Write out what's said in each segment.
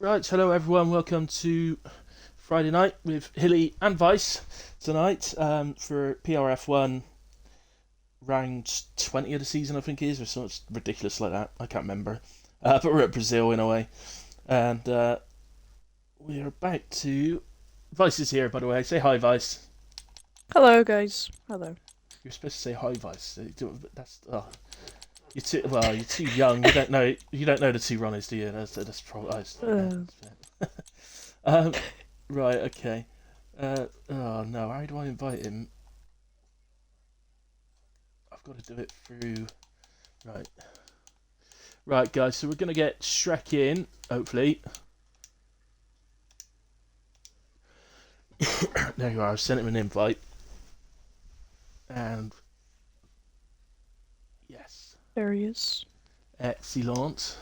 Right, hello everyone. Welcome to Friday night with Hilly and Vice tonight for PRF1 round 20 of the season, I think it is, or something ridiculous like that. I can't remember. But we're at Brazil in a way, and we're about to. Vice is here, by the way. Say hi, Vice. Hello, guys. Hello. You're supposed to say hi, Vice. That's you're too well. You're too young. You don't know. You don't know the two runners, do you? That's probably. Yeah. Uh, Um, right. Okay. Oh no, how do I invite him? I've got to do it through. Right. Right, guys, so we're going to get Shrek in, hopefully. There you are, I've sent him an invite. And yes. there he is. Excellent.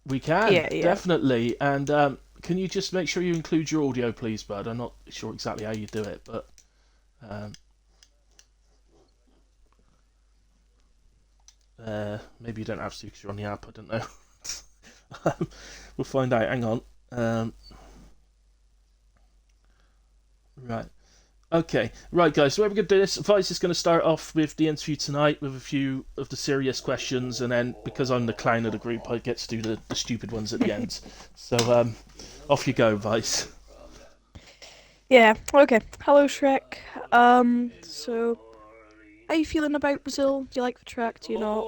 We can, Yeah, yeah. definitely. And can you just make sure you include your audio, please, bud? I'm not sure exactly how you do it, but. Um, Maybe you don't have to because you're on the app, I don't know. We'll find out, hang on. Right. Okay, right, guys. So we're going to do this. Vice is going to start off with the interview tonight with a few of the serious questions, and then because I'm the clown of the group, I get to do the stupid ones at the end. So off you go, Vice. Yeah, okay. Hello, Shrek. So, how you feeling about Brazil? Do you like the track? Do you not?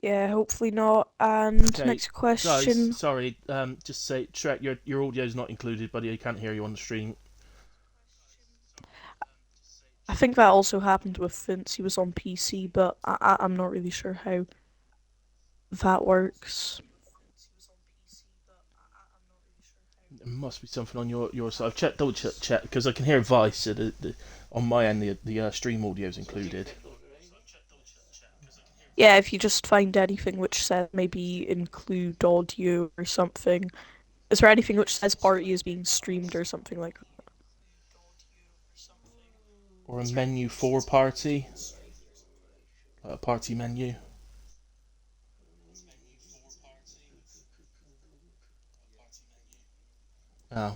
Yeah, hopefully not. And Okay, next guys. question. Sorry. Just say, Shrek, your audio's not included, buddy. I can't hear you on the stream. I think that also happened with Vince. He was on PC, but I'm not really sure how that works. There must be something on your side. I've checked, double check because I can hear Vice. So on my end, the stream audio's included. Yeah, if you just find anything which says maybe include audio or something. Is there anything which says party is being streamed or something like Or a menu for party, like a party menu. Oh,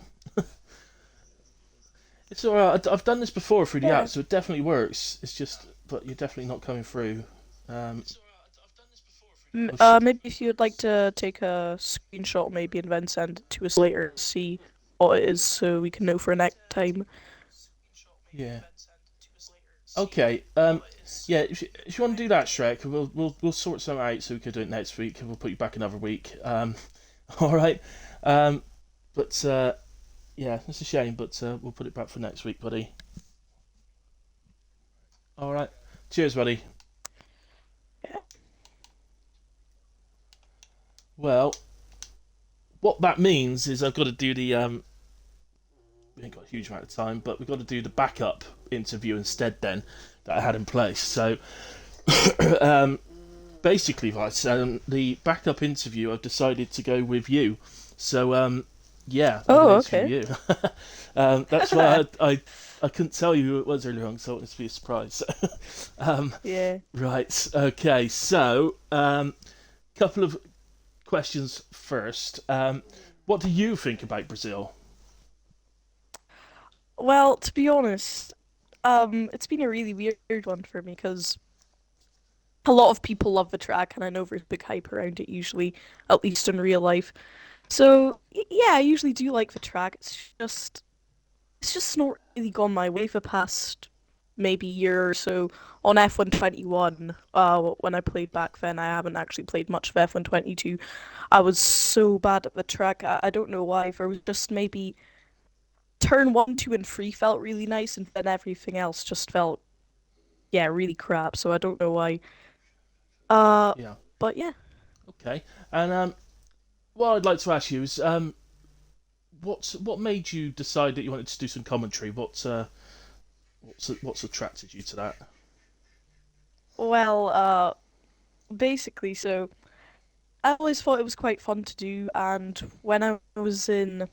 it's alright. I've done this before through the app, that? so it definitely works. It's just, but you're definitely not coming through. Um, Yeah. oh, sh- Maybe if you'd like to take a screenshot, maybe, and then send it to us later, see what it is, so we can know for next time. yeah. Okay. Yeah. If you want to do that, Shrek, we'll sort something out so we can do it next week, and we'll put you back another week. All right. Um, but yeah, it's a shame, but we'll put it back for next week, buddy. All right. Cheers, buddy. Yeah. Well, what that means is I've got to do the we ain't got a huge amount of time, but we've got to do the backup interview instead then that I had in place. So um, basically, Vice, the backup interview I've decided to go with you. So yeah, I'm going Oh, to okay. interview you. That's why I couldn't tell you who it was earlier on, so I wanted to be a surprise. Yeah. Right, okay, so couple of questions first. What do you think about Brazil? Well, to be honest, it's been a really weird one for me because a lot of people love the track, and I know there's big hype around it usually, at least in real life. So yeah, I usually do like the track. It's just not really gone my way for the past maybe year or so on F1-21. When I played back then, I haven't actually played much of F1-22. I was so bad at the track. I don't know why. There was just maybe turn one, two, and three felt really nice, and then everything else just felt yeah really crap. So I don't know why. Uh, Yeah, but yeah. okay. And what I'd like to ask you is, what made you decide that you wanted to do some commentary? What's attracted you to that? Well, basically, so I always thought it was quite fun to do, and when I was in,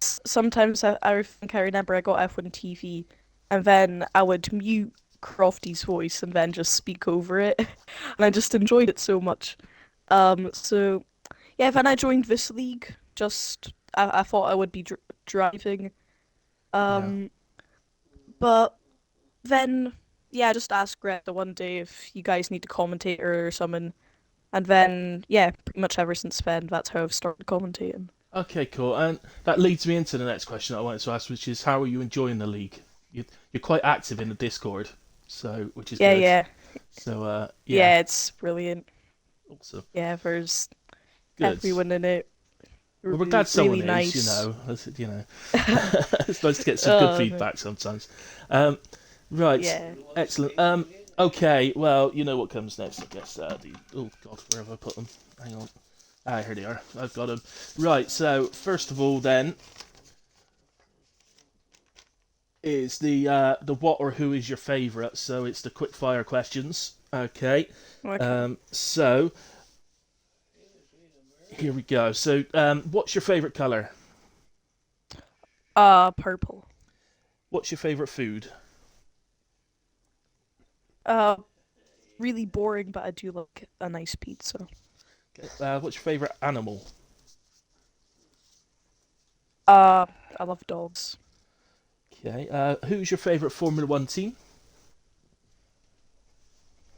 sometimes I think I remember I got F1 TV, and then I would mute Crofty's voice and then just speak over it, and I just enjoyed it so much. So yeah, then I joined this league. Just I thought I would be driving, Yeah. um, but then yeah, I just asked Greg the one day if you guys need a commentator or something, and then yeah, pretty much ever since then, that's how I've started commentating. Okay, cool. And that leads me into the next question I wanted to ask, which is how are you enjoying the league? You're quite active in the Discord, so which is Yeah, good. yeah, So yeah, yeah, it's brilliant. awesome, Yeah, there's good. everyone in it. Well, we're glad someone Really is. nice. It's nice to get some good No. feedback sometimes. Um, right, Yeah. excellent. Okay, well, you know what comes next, I guess. Oh God, where have I put them? Hang on. Ah, here they are. I've got them. Right. So first of all, then is the what or who is your favourite? So it's the quick fire questions. Okay. Okay. So here we go. So what's your favourite colour? Purple. What's your favourite food? Uh, really boring, but I do like a nice pizza. Okay. What's your favourite animal? Uh, I love dogs. Okay. Who's your favourite Formula One team?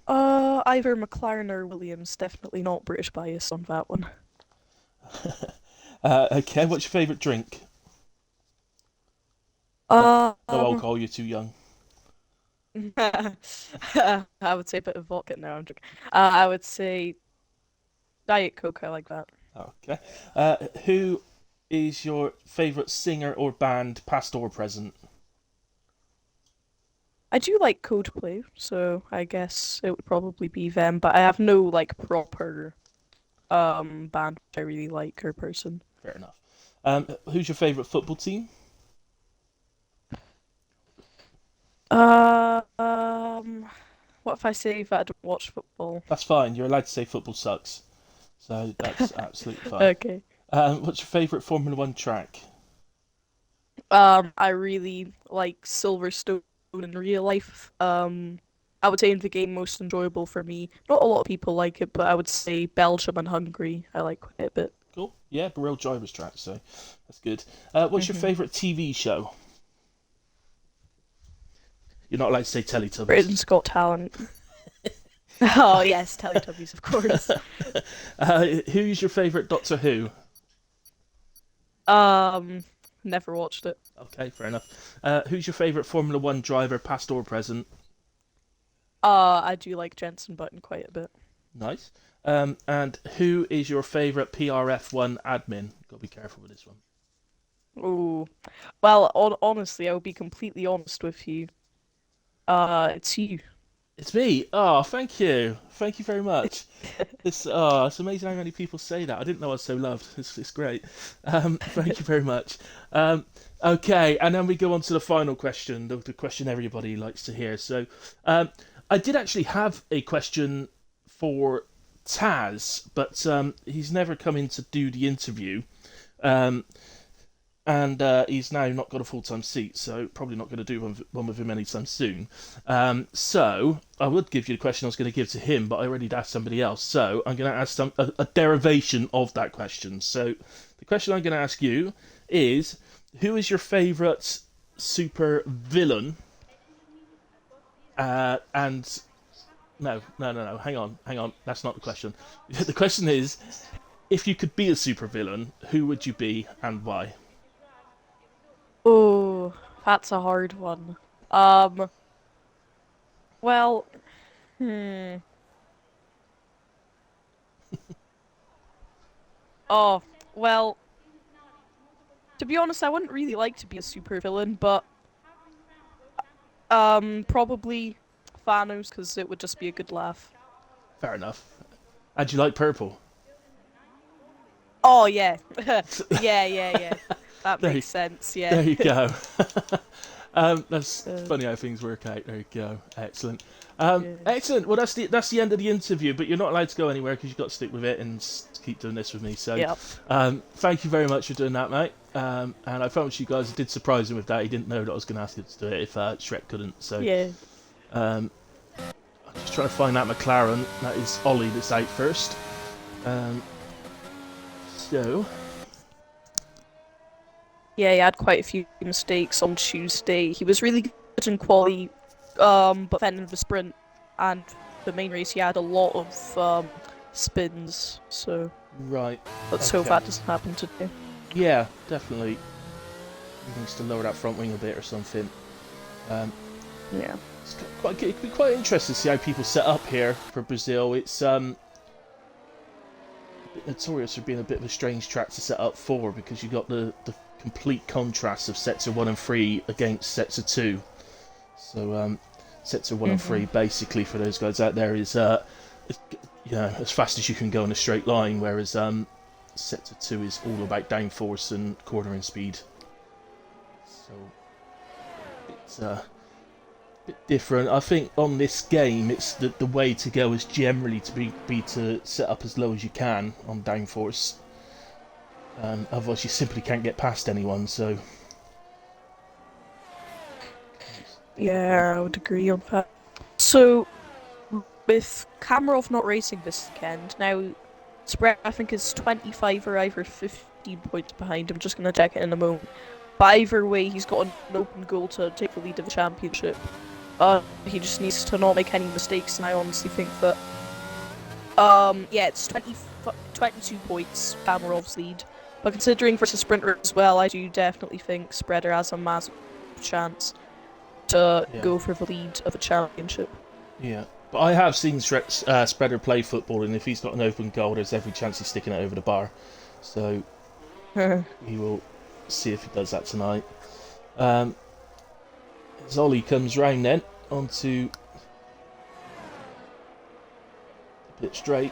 Either McLaren or Williams. Definitely not British bias on that one. Okay. What's your favourite drink? No, no Um, alcohol. You're too young. I would say a bit of vodka. No, I'm joking. I would say Diet Coke. I like that. Okay. Who is your favourite singer or band, past or present? I do like Coldplay, so I guess it would probably be them, but I have no like proper band which I really like or person. Fair enough. Who's your favourite football team? Uh, um, what if I say that I don't watch football? That's fine. You're allowed to say football sucks. So that's absolutely fine. Okay. What's your favourite Formula One track? I really like Silverstone in real life. I would say in the game most enjoyable for me. Not a lot of people like it, but I would say Belgium and Hungary I like quite a bit. Cool. Yeah, the real driver's track, so that's good. What's your Hmm. favourite TV show? You're not allowed to say Teletubbies. Britain's Got Talent. Oh yes, Teletubbies, of course. Who's your favourite Doctor Who? Um, Never watched it. Okay, fair enough. Who's your favourite Formula One driver, past or present? I do like Jensen Button quite a bit. Nice. And who is your favourite PRF1 admin? Got to be careful with this one. Ooh. Well, honestly, I'll be completely honest with you. It's you. It's me. Oh, thank you. Thank you very much. It's amazing how many people say that. I didn't know I was so loved. It's great. Thank you very much. Um, okay, and then we go on to the final question, the question everybody likes to hear. So, I did actually have a question for Taz, but he's never come in to do the interview. Um, and he's now not got a full-time seat, so probably not going to do one with him anytime soon. So I would give you the question I was going to give to him, but I already asked somebody else. So I'm going to ask a derivation of that question. So the question I'm going to ask you is, who is your favourite super villain? And no. Hang on. That's not the question. The question is, if you could be a super villain, who would you be and why? Oh, that's a hard one. Um, well, hmm. Oh, well, to be honest, I wouldn't really like to be a supervillain, but probably Thanos because it would just be a good laugh. Fair enough. And you like purple? Oh yeah, yeah. That There, makes sense. Yeah. there you go. That's Uh, funny how things work out. There you go. Excellent. Yes. Excellent. Well, that's the end of the interview, but you're not allowed to go anywhere because you've got to stick with it and keep doing this with me. So, Yep. thank you very much for doing that, mate. And I promise you guys, I did surprise him with that. He didn't know that I was going to ask him to do it if Shrek couldn't. So, Yeah. um, I'm just trying to find that McLaren. That is Ollie that's out first. Um, so, Yeah, he had quite a few mistakes on Tuesday. He was really good in quali, but then in the sprint and the main race, he had a lot of spins. So right. let's hope Okay. that doesn't happen today. Yeah, definitely. He needs to lower that front wing a bit or something. Um, Yeah. it could be quite interesting to see how people set up here for Brazil. It's a bit notorious for being a bit of a strange track to set up for because you've got the complete contrast of sector 1 and 3 against sector 2. So sector 1 and 3 basically for those guys out there is as fast as you can go in a straight line, whereas sector 2 is all about downforce and cornering speed. So it's a bit different. I think on this game, it's the way to go is generally to be to set up as low as you can on downforce. Otherwise, you simply can't get past anyone. So Yeah, I would agree on that. So, with Kamarov not racing this weekend, now spread I think is 25 or either 15 points behind. I'm just gonna check it in a moment. But either way, he's got an open goal to take the lead of the championship. He just needs to not make any mistakes, and I honestly think that yeah, it's 22 points, Kamarov's lead. But considering versus sprinter as well, I do definitely think Spreader has a massive chance to yeah, go for the lead of a championship. yeah. But I have seen Spreader play football, and if he's got an open goal, there's every chance he's sticking it over the bar. So we will see if he does that tonight. As Ollie comes round then onto the pit straight,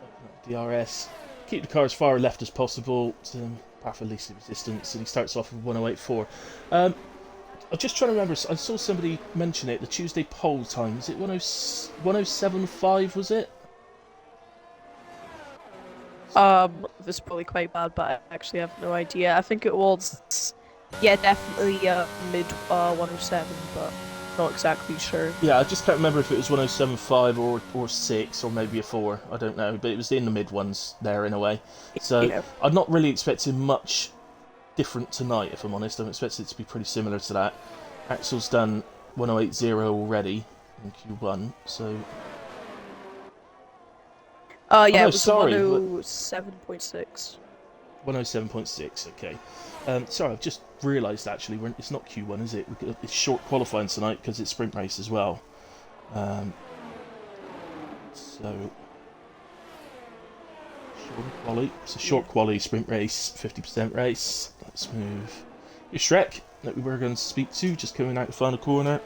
open up DRS, keep the car as far left as possible to path of least resistance, and he starts off with 1084. I'm just trying to remember, I saw somebody mention it, the Tuesday poll time, was it 1075, was it? This is probably quite bad, but I actually have no idea. I think it was, yeah, definitely mid 107, but not exactly sure. Yeah, I just can't remember if it was 1075 or 6 or maybe a 4, I don't know, but it was in the mid ones there in a way. So Yeah. I'm not really expecting much different tonight, if I'm honest. I'm expecting it to be pretty similar to that. Axel's done 1080 already in Q1, so... Yeah, no, it was sorry, 107.6. 107.6, okay. Sorry, I've just realised actually, it's not Q1, is it? It's short qualifying tonight because it's sprint race as well. So... Short quali. It's a short quali sprint race, 50% race. Let's move. Here's Shrek, that we were going to speak to, just coming out the final corner.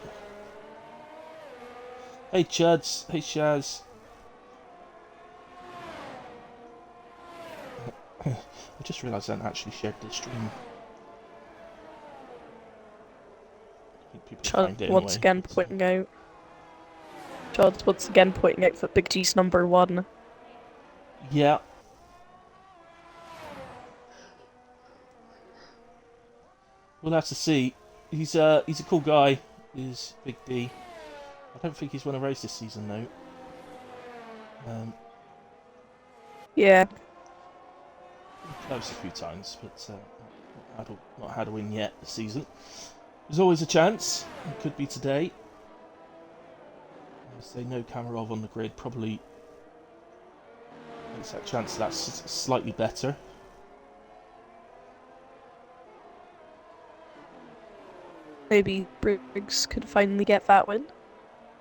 Hey Chuds, hey Shaz. I just realised I hadn't actually shared the stream. I think people find it Once anyway. again pointing out. Chad's once again pointing out that Big G's #1. Yeah. We'll have to see. He's a cool guy. He's Big D. I don't think he's won a race this season though. Yeah. Close a few times, but not had a win yet this season. There's always a chance. It could be today. I say no Kamarov on the grid probably makes that chance that's slightly better. Maybe Briggs could finally get that win.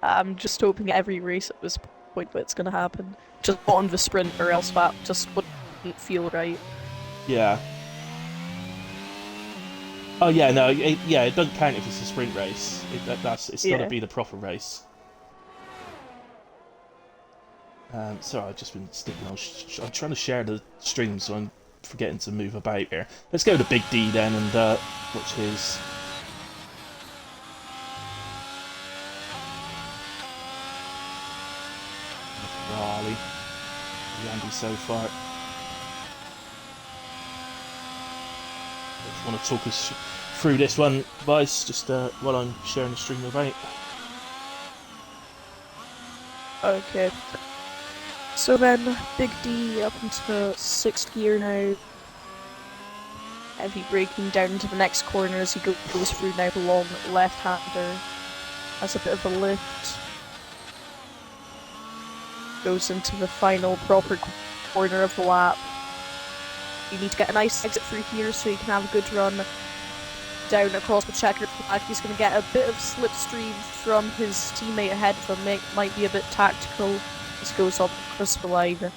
I'm just hoping every race at this point that it's going to happen. Just not on the sprint, or else that just wouldn't feel right. Yeah. Oh yeah, no, it doesn't count if it's a sprint race. It's got to be the proper race. Sorry, I've just been sticking on. I'm trying to share the stream, so I'm forgetting to move about here. Let's go to Big D then and watch his. Raleigh. Randy so far. If you want to talk us through this one, Vice, just while I'm sharing the stream about. Okay. So then, Big D up into 6th gear now. Heavy braking down into the next corner as he goes through now the long left-hander. Has a bit of a lift. Goes into the final proper corner of the lap. You need to get a nice exit through here so you can have a good run down across the checkered flag. He's going to get a bit of slipstream from his teammate ahead of him. Might be a bit tactical. Just goes up across the line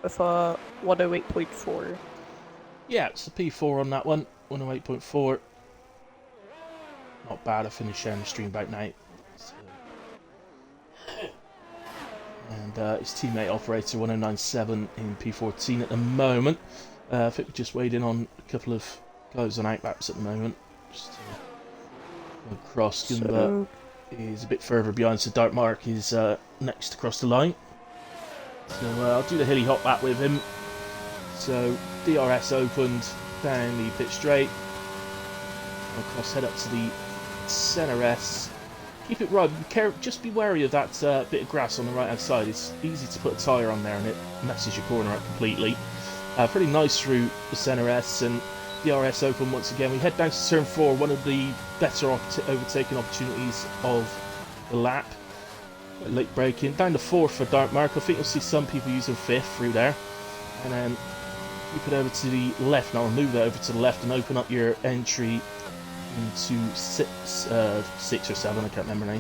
with a 108.4. Yeah, it's a P4 on that one. 108.4. Not bad. I finished sharing the stream about now. So. And his teammate operator 1097 in P14 at the moment. I think we're just waiting on a couple of guys on outlaps at the moment. Just across. Goomba is a bit further behind, so Dark Mark is next across the line. So I'll do the hilly hop back with him. So DRS opened down the pit straight. Across, head up to the centre S. Keep it right, just be wary of that bit of grass on the right hand side. It's easy to put a tyre on there and it messes your corner up completely. Pretty nice through the centre S and DRS open once again. We head down to turn 4, one of the better overtaking opportunities of the lap. Late braking, down to 4th for Dark Mark. I think you'll see some people using 5th through there. And then keep it over to the left, and I'll move that over to the left and open up your entry into 6 or 7, I can't remember now.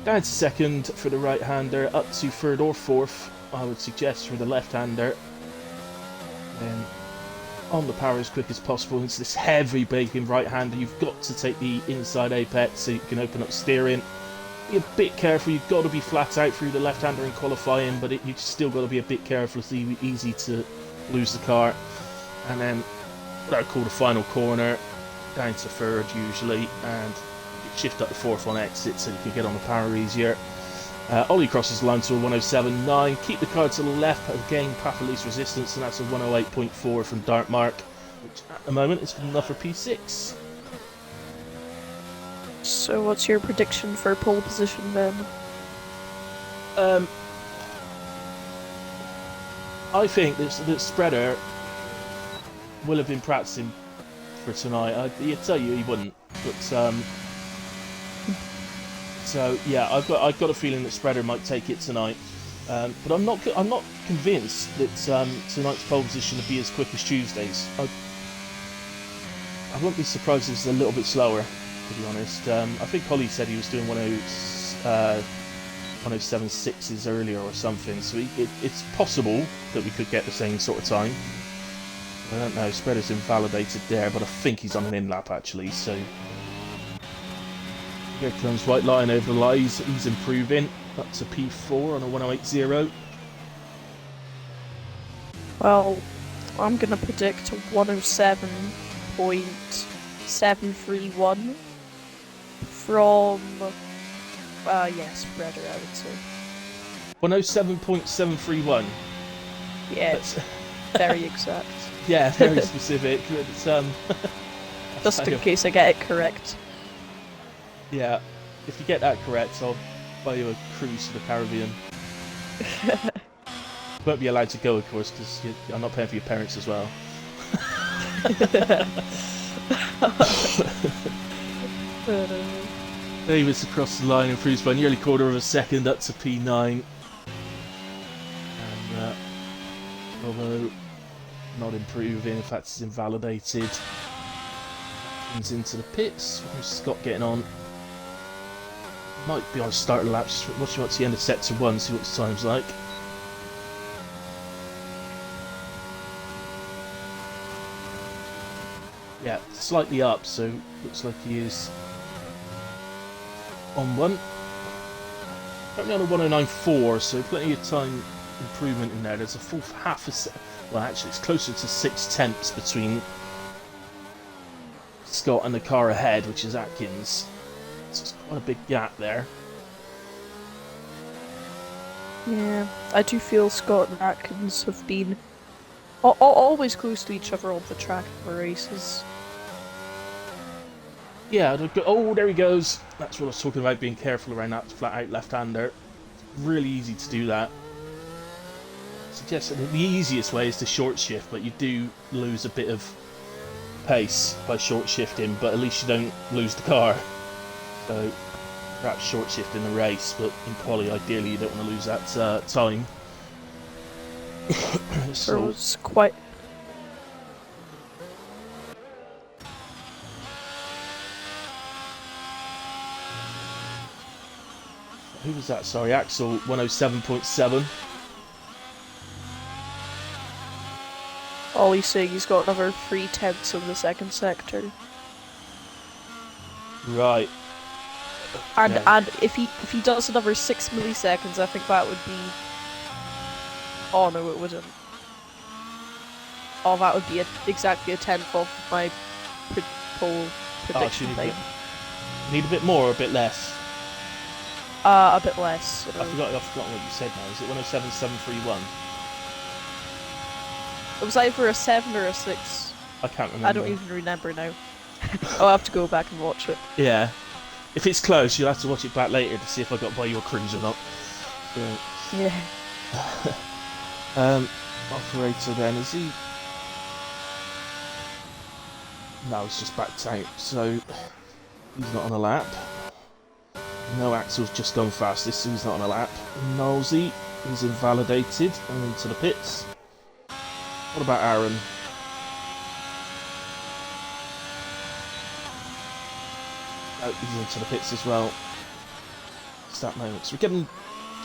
Down to 2nd for the right-hander, up to 3rd or 4th, I would suggest, for the left-hander. Then on the power as quick as possible into this heavy braking right-hander. You've got to take the inside apex so you can open up steering. Be a bit careful, you've got to be flat out through the left-hander in qualifying, but you've still got to be a bit careful. It's easy to lose the car. And then what I call the final corner, down to 3rd usually, and shift up to 4th on exit so you can get on the power easier. Ollie crosses the line to a 107.9. Keep the car to the left, again path of least resistance, and that's a 108.4 from Dark Mark, which at the moment is good enough for P6. So what's your prediction for pole position then? I think that Spreader will have been practicing for tonight. He'd tell you he wouldn't, but so yeah, I've got a feeling that Spreader might take it tonight. But I'm not convinced that tonight's pole position will be as quick as Tuesday's. I wouldn't be surprised if it's a little bit slower, to be honest. I think Holly said he was doing 107.6s earlier or something, so it's possible that we could get the same sort of time. I don't know, Spreader's invalidated there, but I think he's on an in-lap actually, so... Here comes White Lion over the line, he's improving, up to P4 on a 108.0. Well, I'm gonna predict 107.731 from, yes, Spreader, I would say. 107.731. Yeah, it's very exact. Yeah, very specific. It's, just in case I get it correct. Yeah, if you get that correct, I'll buy you a cruise to the Caribbean. Won't be allowed to go, of course, because I'm not paying for your parents as well. Davis across the line, improves by nearly quarter of a second up to P9. And although not improving, in fact it's invalidated. Comes into the pits. Where's Scott getting on? Might be on start of the lap. Just watch the end of sector 1, see what his time's like. Yeah, slightly up, so looks like he is on one. Currently on a 109.4, so plenty of time improvement in there. There's a full half a second. Well, actually, it's closer to 6/10 between Scott and the car ahead, which is Atkins. So it's quite a big gap there. Yeah, I do feel Scott and Atkins have been always close to each other on the track in the races. Yeah, oh, there he goes. That's what I was talking about, being careful around that flat out left-hander. Really easy to do that. I suggest that the easiest way is to short shift, but you do lose a bit of pace by short shifting, but at least you don't lose the car. So perhaps short shift in the race, but in quali ideally you don't want to lose that time. There was quite. Who was that? Sorry, Axel 107.7. Ollie's saying he's got another 3/10 in the second sector. Right. And Okay. and if he does another 6 milliseconds, I think that would be. Oh no, it wouldn't. Oh, that would be exactly a tenth off my pole prediction Actually, time. need a bit more or a bit less? A bit less. I've forgotten what you said now. Is it 107.731? It was either a 7 or a 6. I can't remember. I don't even remember now. I'll have to go back and watch it. Yeah. If it's close, you'll have to watch it back later to see if I got by your cruise or not. So, Yeah. operator then, is he? No, he's just backed out, so he's not on a lap. No, Axel's just gone fastest, so he's not on a lap. Nosey is invalidated and into the pits. What about Aaron? Oh, he's into the pits as well. Stat moments. We're getting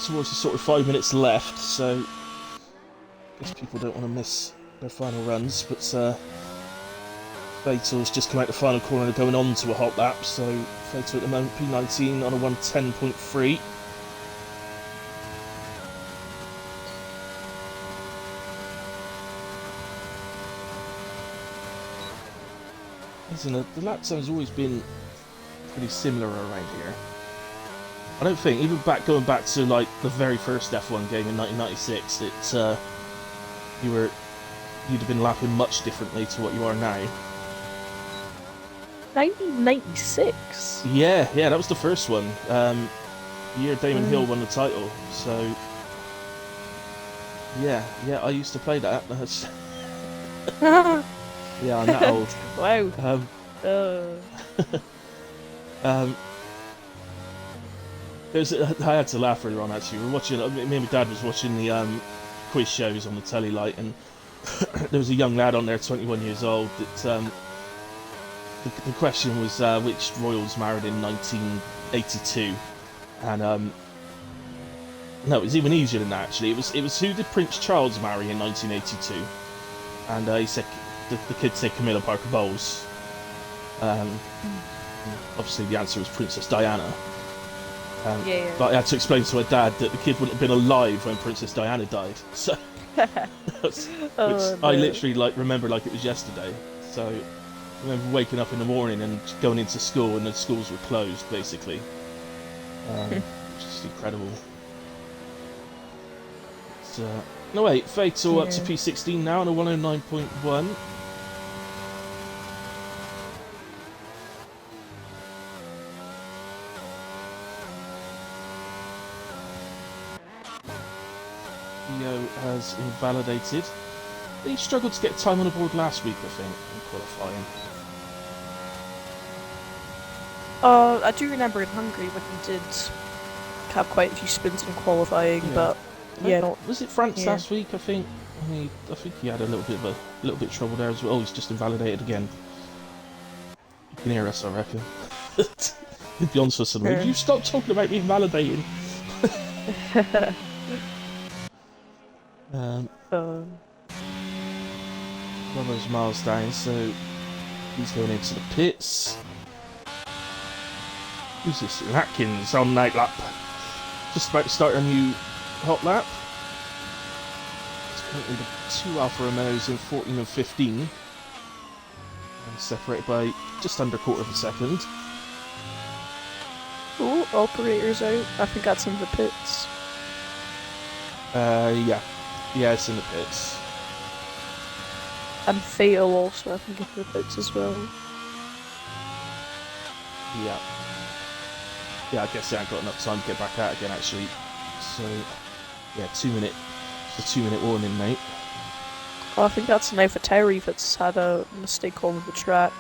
towards the sort of 5 minutes left, so I guess people don't want to miss their final runs, but Fatal's just come out the final corner and going on to a hot lap, so Fatal at the moment P19 on a 110.3. Isn't it? The lap time's always been pretty similar around here. I don't think, even going back to like the very first F1 game in 1996, you'd have been lapping much differently to what you are now. 1996. Yeah, that was the first one. The year Damon Hill won the title. So yeah, I used to play that. Yeah, I'm that old. Wow. I had to laugh earlier on actually. We were watching. Me and my dad was watching the quiz shows on the telly light, and there was a young lad on there, 21 years old. That the question was which royals married in 1982, and no, it was even easier than that actually. It was who did Prince Charles marry in 1982, and he said the kid said Camilla Parker Bowles. Obviously the answer was Princess Diana. Yeah. But I had to explain to my dad that the kid wouldn't have been alive when Princess Diana died. So, I literally remember like it was yesterday. So, I remember waking up in the morning and going into school, and the schools were closed basically. Just incredible. No wait, Fatal up to P16 now on a 109.1. Has invalidated. He struggled to get time on the board last week, I think, in qualifying. I do remember in Hungary when he did have quite a few spins in qualifying, but yeah, was it France last week? I think he had a little bit of trouble there as well. Oh, he's just invalidated again. You can hear us, I reckon. He'd be on to something. If you stop talking about me invalidating. Robert's miles down, so he's going into the pits. Who's this? Atkins on night lap. Just about to start a new hot lap. It's currently the 2 Alfa Romeos in 14 and 15. And separated by just under a quarter of a second. Oh, operator's out. I think that's in the pits. Yeah. Yeah, it's in the pits. And Fatal also, I think, in the pits as well. Yeah. Yeah, I guess I ain't got enough time to get back out again, actually. So, yeah, 2 minute. It's a 2 minute warning, mate. Oh, I think that's an for Terry that's had a mistake on the track.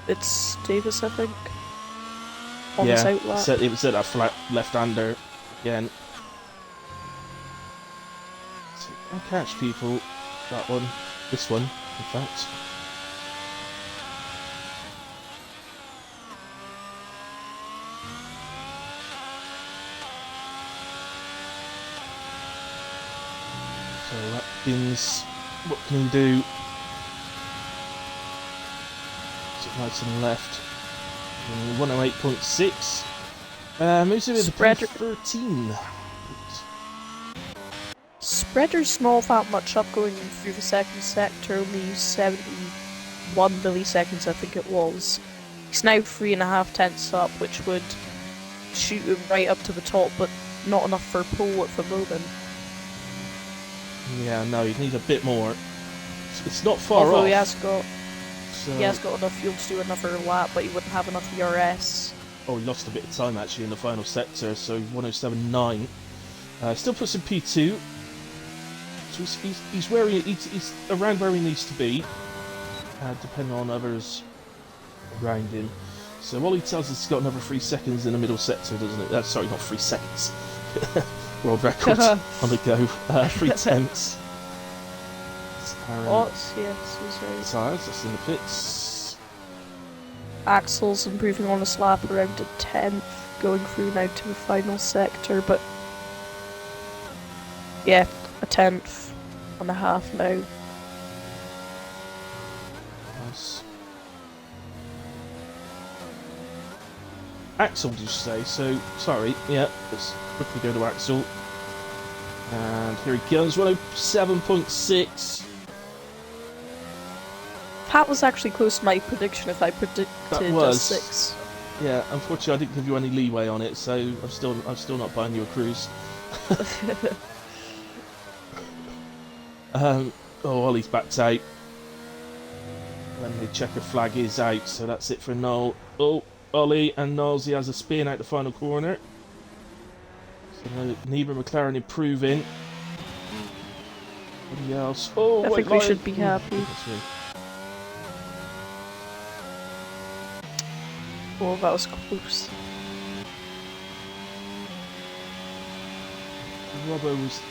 It's Davis, I think, on his Yeah, outlap. it was at that flat left-hander again. So, can catch people. That one. This one, in fact. So Atkins, what can he do? Is it right to the left? 108.6. Moves it with the Spreader P13. Spreader's not that much up going through the second sector, only 71 milliseconds I think it was. He's now 3.5 tenths up, which would shoot him right up to the top, but not enough for pole at the moment. Yeah, no, you need a bit more. It's not far Although off. he has got So... enough fuel to do another lap, but he wouldn't have enough ERS. Oh, he lost a bit of time actually in the final sector, so 107.9. Still puts him P2. So he's where he's around where he needs to be, depending on others around him. So Ollie tells us he's got another 3 seconds in the middle sector, doesn't it? Sorry, not 3 seconds. World record on the go. 3 tenths. Yes, he's right. Tires, that's in the pits. Axel's improving on his lap around a tenth, going through now to the final sector, but yeah, a tenth and a half now. Nice. Axel, did you say? So, sorry, yeah, let's quickly go to Axel. And here he goes, 107.6. That was actually close to my prediction if I predicted a 6. Yeah, unfortunately I didn't give you any leeway on it, so I'm still not buying you a cruise. Oh, Ollie's backed out. And the checker flag is out, so that's it for Noel. Oh, Ollie and Knowles, he has a spin out the final corner. So Niebuhr McLaren improving. Anybody else? Oh, I think we should be happy. Oh, that was close. Robbo was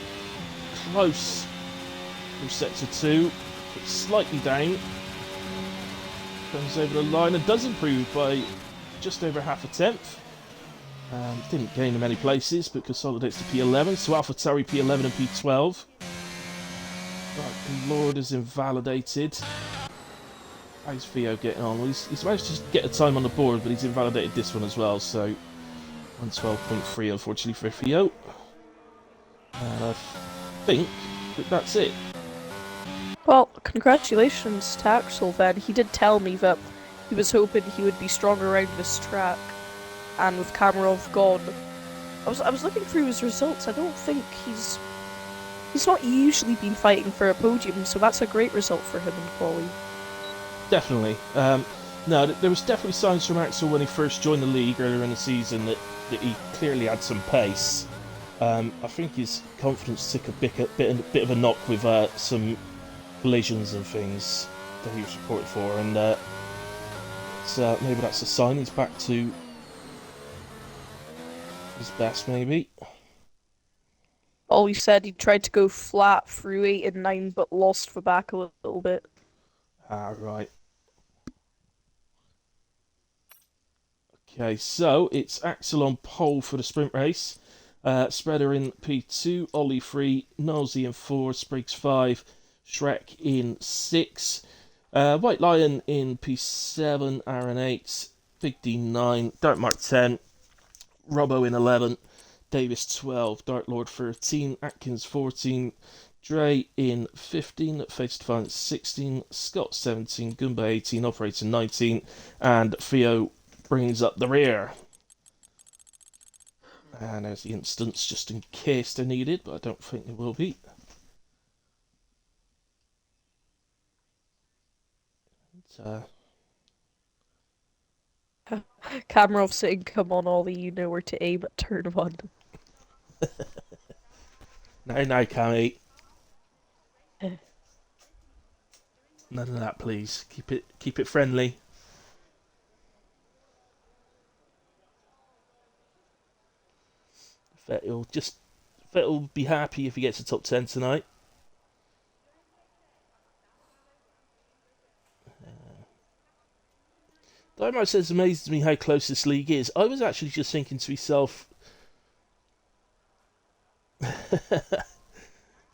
close from sector 2, but slightly down. Comes over the line and does improve by just over half a tenth. Didn't gain in many places, but consolidates to P11. So AlphaTauri P11 and P12. But Lord is invalidated. How's Theo getting on? Well, he's managed to get a time on the board, but he's invalidated this one as well. So 112.3, unfortunately, for Theo. And I think that's it. Well, congratulations to Axel then. He did tell me that he was hoping he would be stronger around this track, and with Kamarov gone, I was looking through his results. I don't think he's not usually been fighting for a podium, so that's a great result for him in quali. Definitely. No, there was definitely signs from Axel when he first joined the league earlier in the season that he clearly had some pace. I think his confidence took a bit of a knock with some collisions and things that he was reported for, and so maybe that's a sign he's back to his best, maybe. Always said he tried to go flat through 8 and 9, but lost the back a little bit. Ah, right. Okay, so it's Axel on pole for the sprint race. Spreader in P2, Ollie 3, Nosey in 4, Spriggs 5, Shrek in 6, White Lion in P7, Aaron 8, Big D 9, Dark Mark 10, Robbo in 11, Davis 12, Dark Lord 13, Atkins 14, Dre in 15, Face Defiance 16, Scott 17, Goomba 18, Operator 19, and Theo brings up the rear. And there's the instance just in case they're needed, but I don't think they will be. Camera off saying, "Come on, Ollie, you know where to aim at turn one." No, no, Cammy. None of that, please. Keep it friendly. Vettel be happy if he gets a top 10 tonight. Dynamite says, amazes me how close this league is. I was actually just thinking to myself,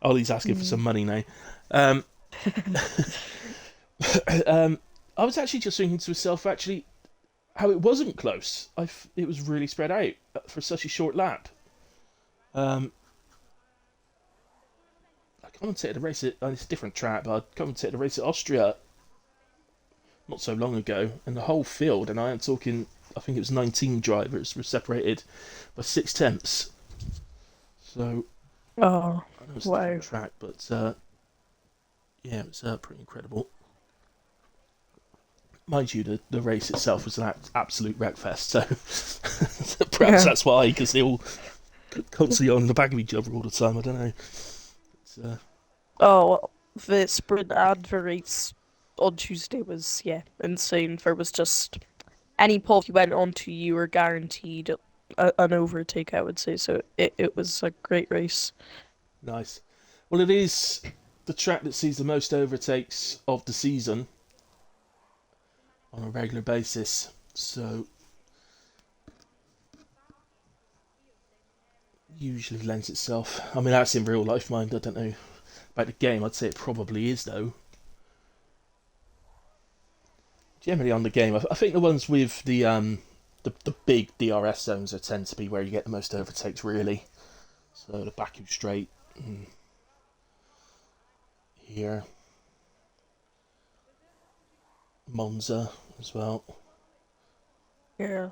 Ollie's asking for some money now. I was actually just thinking to myself, actually, how it wasn't close. It was really spread out for such a short lap. I commentated a race at it's a different track, but I commentated a race at Austria not so long ago, and the whole field, and I am talking, I think it was 19 drivers were separated by 6 tenths. So, Oh, I know it's a wow. different track, but yeah, it was pretty incredible. Mind you, the race itself was an absolute wreckfest, so perhaps that's why, because they all constantly on the back of each other all the time. I don't know. Oh, well, the sprint and the race on Tuesday was, insane. There was just any pole you went onto, you were guaranteed an overtake, I would say. So it was a great race. Nice. Well, it is the track that sees the most overtakes of the season on a regular basis. So usually lends itself. I mean, that's in real life, mind. I don't know about the game. I'd say it probably is, though. Generally on the game, I think the ones with the big DRS zones tend to be where you get the most overtakes, really. So the Baku Straight here, Monza as well. Yeah.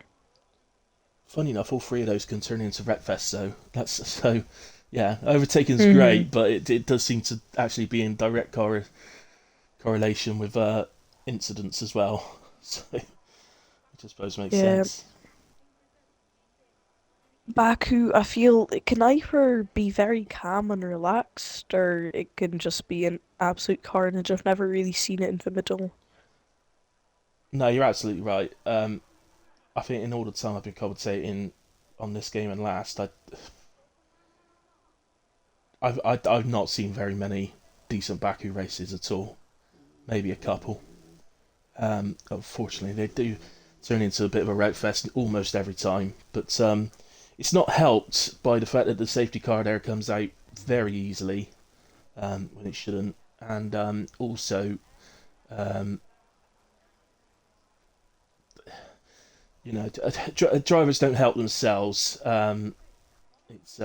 Funny enough, all three of those can turn into Wreckfest, so that's so. Yeah, overtaking's great, but it does seem to actually be in direct correlation with incidents as well. So, which I suppose makes sense. Baku, I feel it can either be very calm and relaxed, or it can just be an absolute carnage. I've never really seen it in the middle. No, you're absolutely right. I think in all the time I've been commentating on this game and last, I've not seen very many decent Baku races at all. Maybe a couple. Unfortunately, they do turn into a bit of a rout fest almost every time. But it's not helped by the fact that the safety car there comes out very easily when it shouldn't, and also, you know, drivers don't help themselves. It's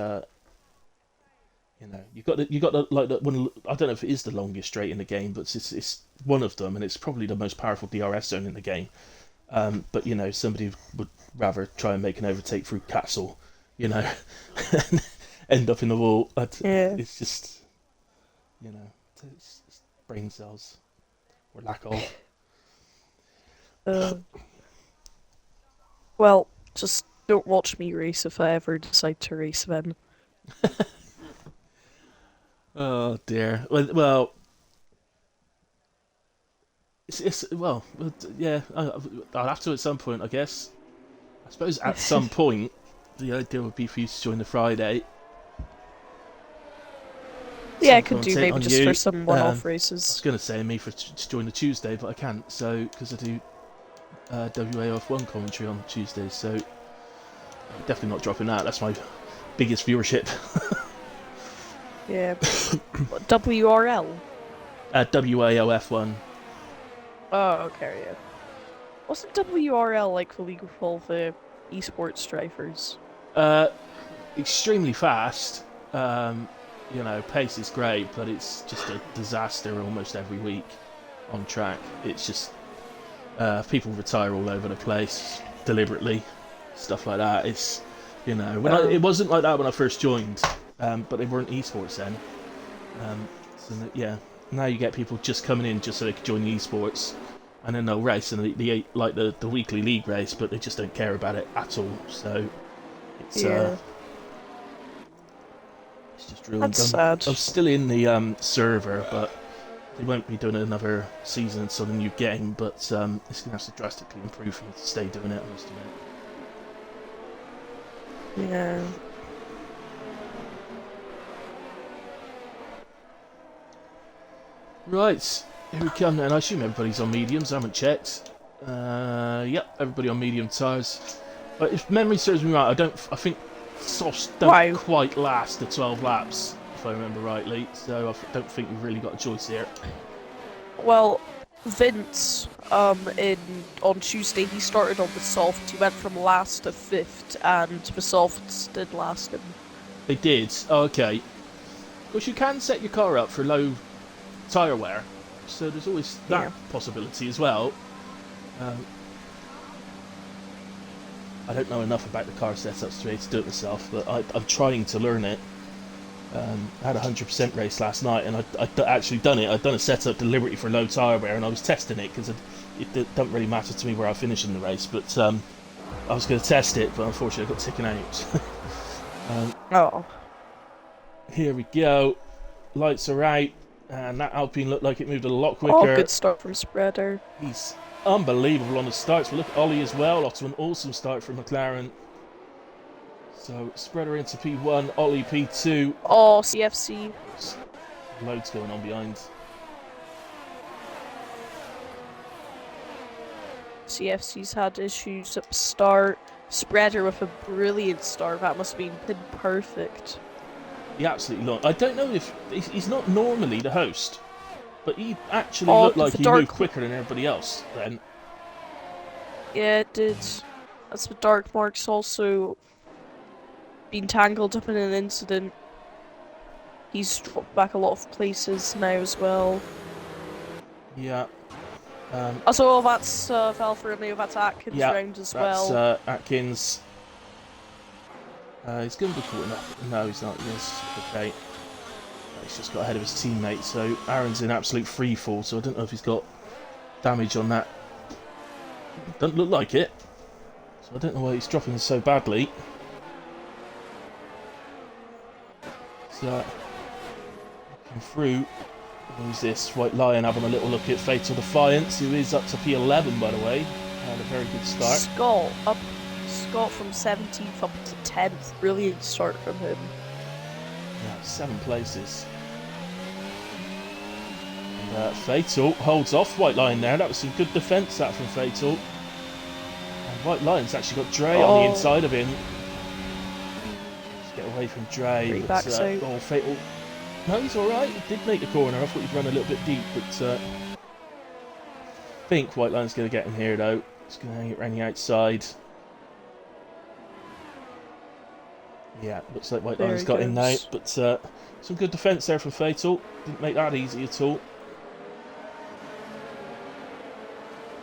you know, you got the like the one. I don't know if it is the longest straight in the game, but it's one of them, and it's probably the most powerful DRS zone in the game. But you know, somebody would rather try and make an overtake through Castle, you know, and end up in the wall. Yeah. It's just, you know, it's brain cells or lack of. Uh, well, just don't watch me race if I ever decide to race then. Oh dear. Well, yeah. I'll have to at some point, I guess. I suppose at some point, the idea would be for you to join the Friday. Yeah, I Some could do commentate maybe on just you. for some one-off I was races. going to say me to join the Tuesday, but I can't. So because I do WAF1 commentary on Tuesdays, so I'm definitely not dropping that. That's my biggest viewership. Yeah. What, WRL? WAOF1. Oh, okay, yeah. Wasn't WRL like the league of all the esports drivers? Uh, Extremely fast. You know, pace is great, but it's just a disaster almost every week on track. It's just people retire all over the place deliberately, stuff like that. You know, it Um, wasn't like that when I first joined, but they weren't esports then. Yeah, now you get people just coming in just so they can join the esports, and then they'll race and they like the weekly league race, but they just don't care about it at all. So it's yeah, it's just ruined. that's sad. I'm still in the server, but they won't be doing another season until the new game. But it's gonna have to drastically improve for me to stay doing it. I must admit. Yeah. Right, here we come then. I assume everybody's on mediums. I haven't checked. Yep, everybody on medium tires. But if memory serves me right, I think softs don't Wow. quite last the 12 laps, if I remember rightly. So I don't think we've really got a choice here. Well, Vince, on Tuesday he started on the soft. He went from last to fifth, and the softs did last him. They did. Oh, okay. Of course, you can set your car up for low tyre wear, so there's always that possibility as well. I don't know enough about the car setups to be able to do it myself, but I'm trying to learn it. I had a 100% race last night, and I'd actually done it. I'd done a setup deliberately for low tyre wear, and I was testing it because it doesn't really matter to me where I finish in the race. But I was going to test it, but unfortunately I got taken out. Oh. Here we go. Lights are out, and that Alpine looked like it moved a lot quicker. Oh, good start from Spreader. He's unbelievable on the starts. But look at Ollie as well. Off to an awesome start from McLaren. So, Spreader into P1, Ollie P2. Oh, CFC. Loads going on behind. CFC's had issues at the start. Spreader with a brilliant start. That must have been pin perfect. He absolutely looked. I don't know if he's not normally the host, but he actually looked like he moved quicker than everybody else then. Yeah, it did. That's the Dark Mark's also been tangled up in an incident. He's dropped back a lot of places now as well. Yeah. Also, that's Alfa Romeo, that's Atkins round as well. That's Atkins. He's going to be caught enough. No, he's not. Yes, okay. He's just got ahead of his teammate, so Aaron's in absolute free fall, so I don't know if he's got damage on that. Doesn't look like it. So I don't know why he's dropping so badly. So, looking through. Who's this? White Lion having a little look at Fatal Defiance, who is up to P11, by the way. Had a very good start. Scott from 17th up to 10th. Brilliant start from him. Yeah, 7 places. And Fatal holds off White Lion there. That was some good defence that from Fatal. And White Lion's actually got Dre on the inside of him. Let's get away from Dre. Fatal. No, he's alright. He did make the corner. I thought he'd run a little bit deep, but I think White Lion's going to get him here though. He's going to hang it around the outside. Yeah, looks like White Lion's got in now, but some good defence there from Fatal. Didn't make that easy at all.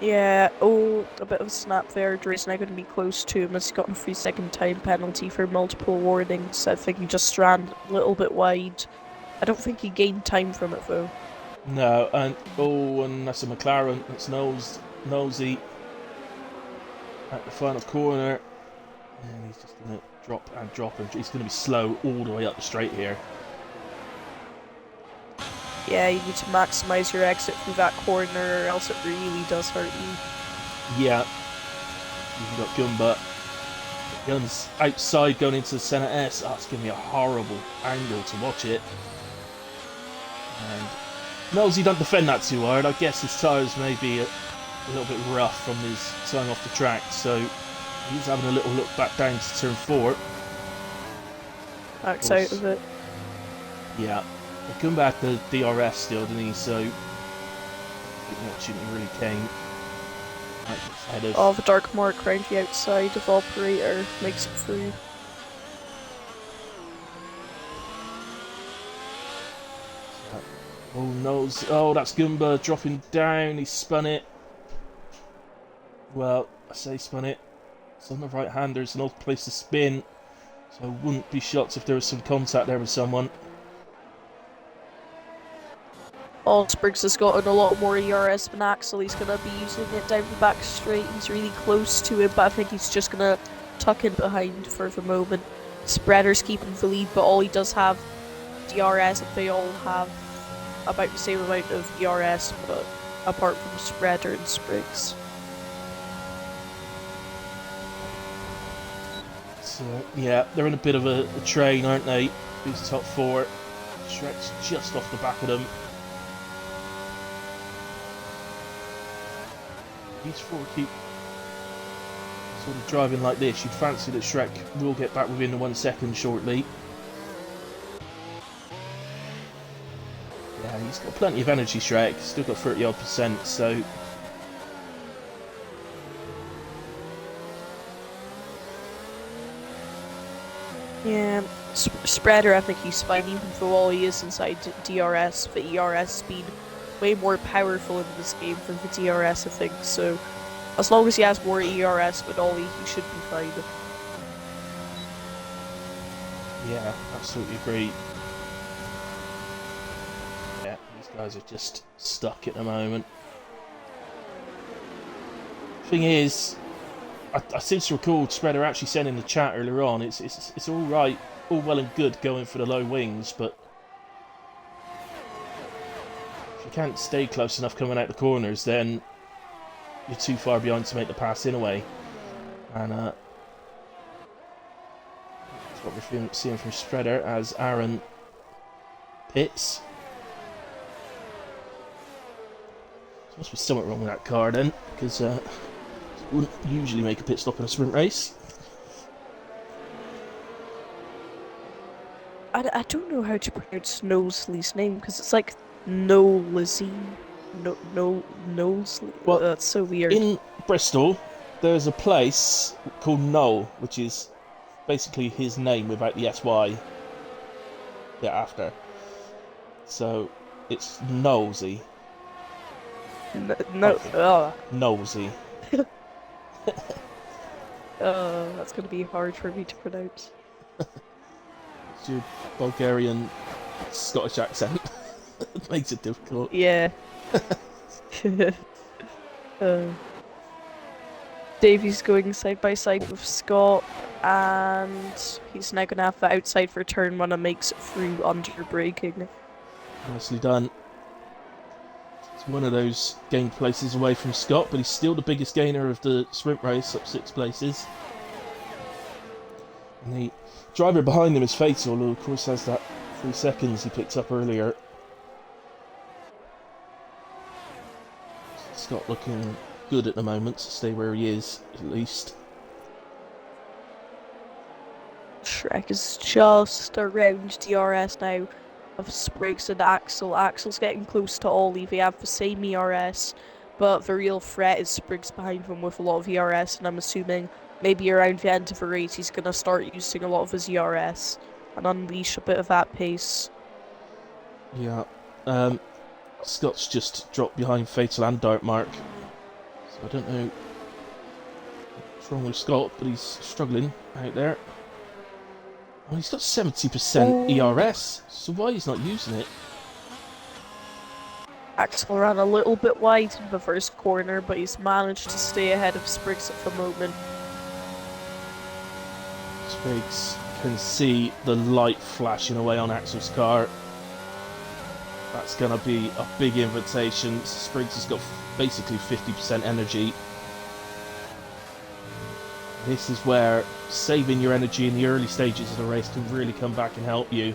Yeah, a bit of a snap there. Dre's now going to be close to him as he got a 3-second time penalty for multiple warnings. I think he just ran a little bit wide. I don't think he gained time from it though. No, and that's a McLaren. That's Nosy at the final corner, and he's just going to drop, and he's going to be slow all the way up the straight here. Yeah, you need to maximise your exit through that corner, or else it really does hurt you. Yeah, you've got Gumba. Guns outside going into the centre S. Oh, it's giving me a horrible angle to watch it. And Nosy don't defend that too hard. I guess his tyres may be a little bit rough from his time off the track, so he's having a little look back down to turn 4. Backs out of it. Yeah. He'll come back to DRS still, doesn't he? So I think the opportunity really came. The Dark Mark round the outside of Operator makes it through. Oh no! Oh, that's Goomba dropping down. He spun it. Well, I say spun it. It's on the right hander. It's an old place to spin. So I wouldn't be shocked if there was some contact there with someone. Oh, Spriggs has gotten a lot more ERS than Axel. He's going to be using it down the back straight. He's really close to it, but I think he's just going to tuck in behind for the moment. Spreader's keeping the lead, but all he does have DRS, and they all have about the same amount of ERS, but apart from Spreader and Spriggs. So, yeah, they're in a bit of a train, aren't they? These top four. Shrek's just off the back of them. These four keep sort of driving like this. You'd fancy that Shrek will get back within the 1 second shortly. Yeah, he's got plenty of energy, Shrek. Still got 30-odd%, so... Yeah, Spreader, I think he's fine, even though all he is inside DRS. The ERS speed way more powerful in this game than the DRS, I think. So, as long as he has more ERS with Ollie, he should be fine. Yeah, absolutely agree. Yeah, these guys are just stuck at the moment. Thing is, I seem to recall Spreader actually said in the chat earlier on, it's all right, all well and good going for the low wings, but if you can't stay close enough coming out the corners, then you're too far behind to make the pass in a way. And that's what we're seeing from Spreader as Aaron pits. There must be something wrong with that car then, because wouldn't usually make a pit stop in a sprint race. I don't know how to pronounce Knowsley's name, because it's like Knowsley. Knowsley. Well, that's so weird. In Bristol, there's a place called Knoll, which is basically his name without the SY bit after. So, it's Knowlesy. Knowlesy. That's gonna be hard for me to pronounce. It's your Bulgarian Scottish accent. It makes it difficult. Yeah. Davey's going side by side with Scott, and he's now gonna have the outside for turn one and makes it through under braking. Nicely done. It's one of those gained places away from Scott, but he's still the biggest gainer of the sprint race, up 6 places. And the driver behind him is Fatal, who of course has that 3 seconds he picked up earlier. Scott looking good at the moment to stay where he is, at least. Shrek is just around DRS now of Spriggs and Axel. Axel's getting close to Ollie. They have the same ERS, but the real threat is Spriggs behind them with a lot of ERS, and I'm assuming maybe around the end of the race he's going to start using a lot of his ERS and unleash a bit of that pace. Yeah. Scott's just dropped behind Fatal and Dartmark. So I don't know what's wrong with Scott, but he's struggling out there. Oh, he's got 70% ERS, so why he's not using it? Axel ran a little bit wide in the first corner, but he's managed to stay ahead of Spriggs at the moment. Spriggs can see the light flashing away on Axel's car. That's going to be a big invitation. Spriggs has got basically 50% energy. This is where saving your energy in the early stages of the race can really come back and help you.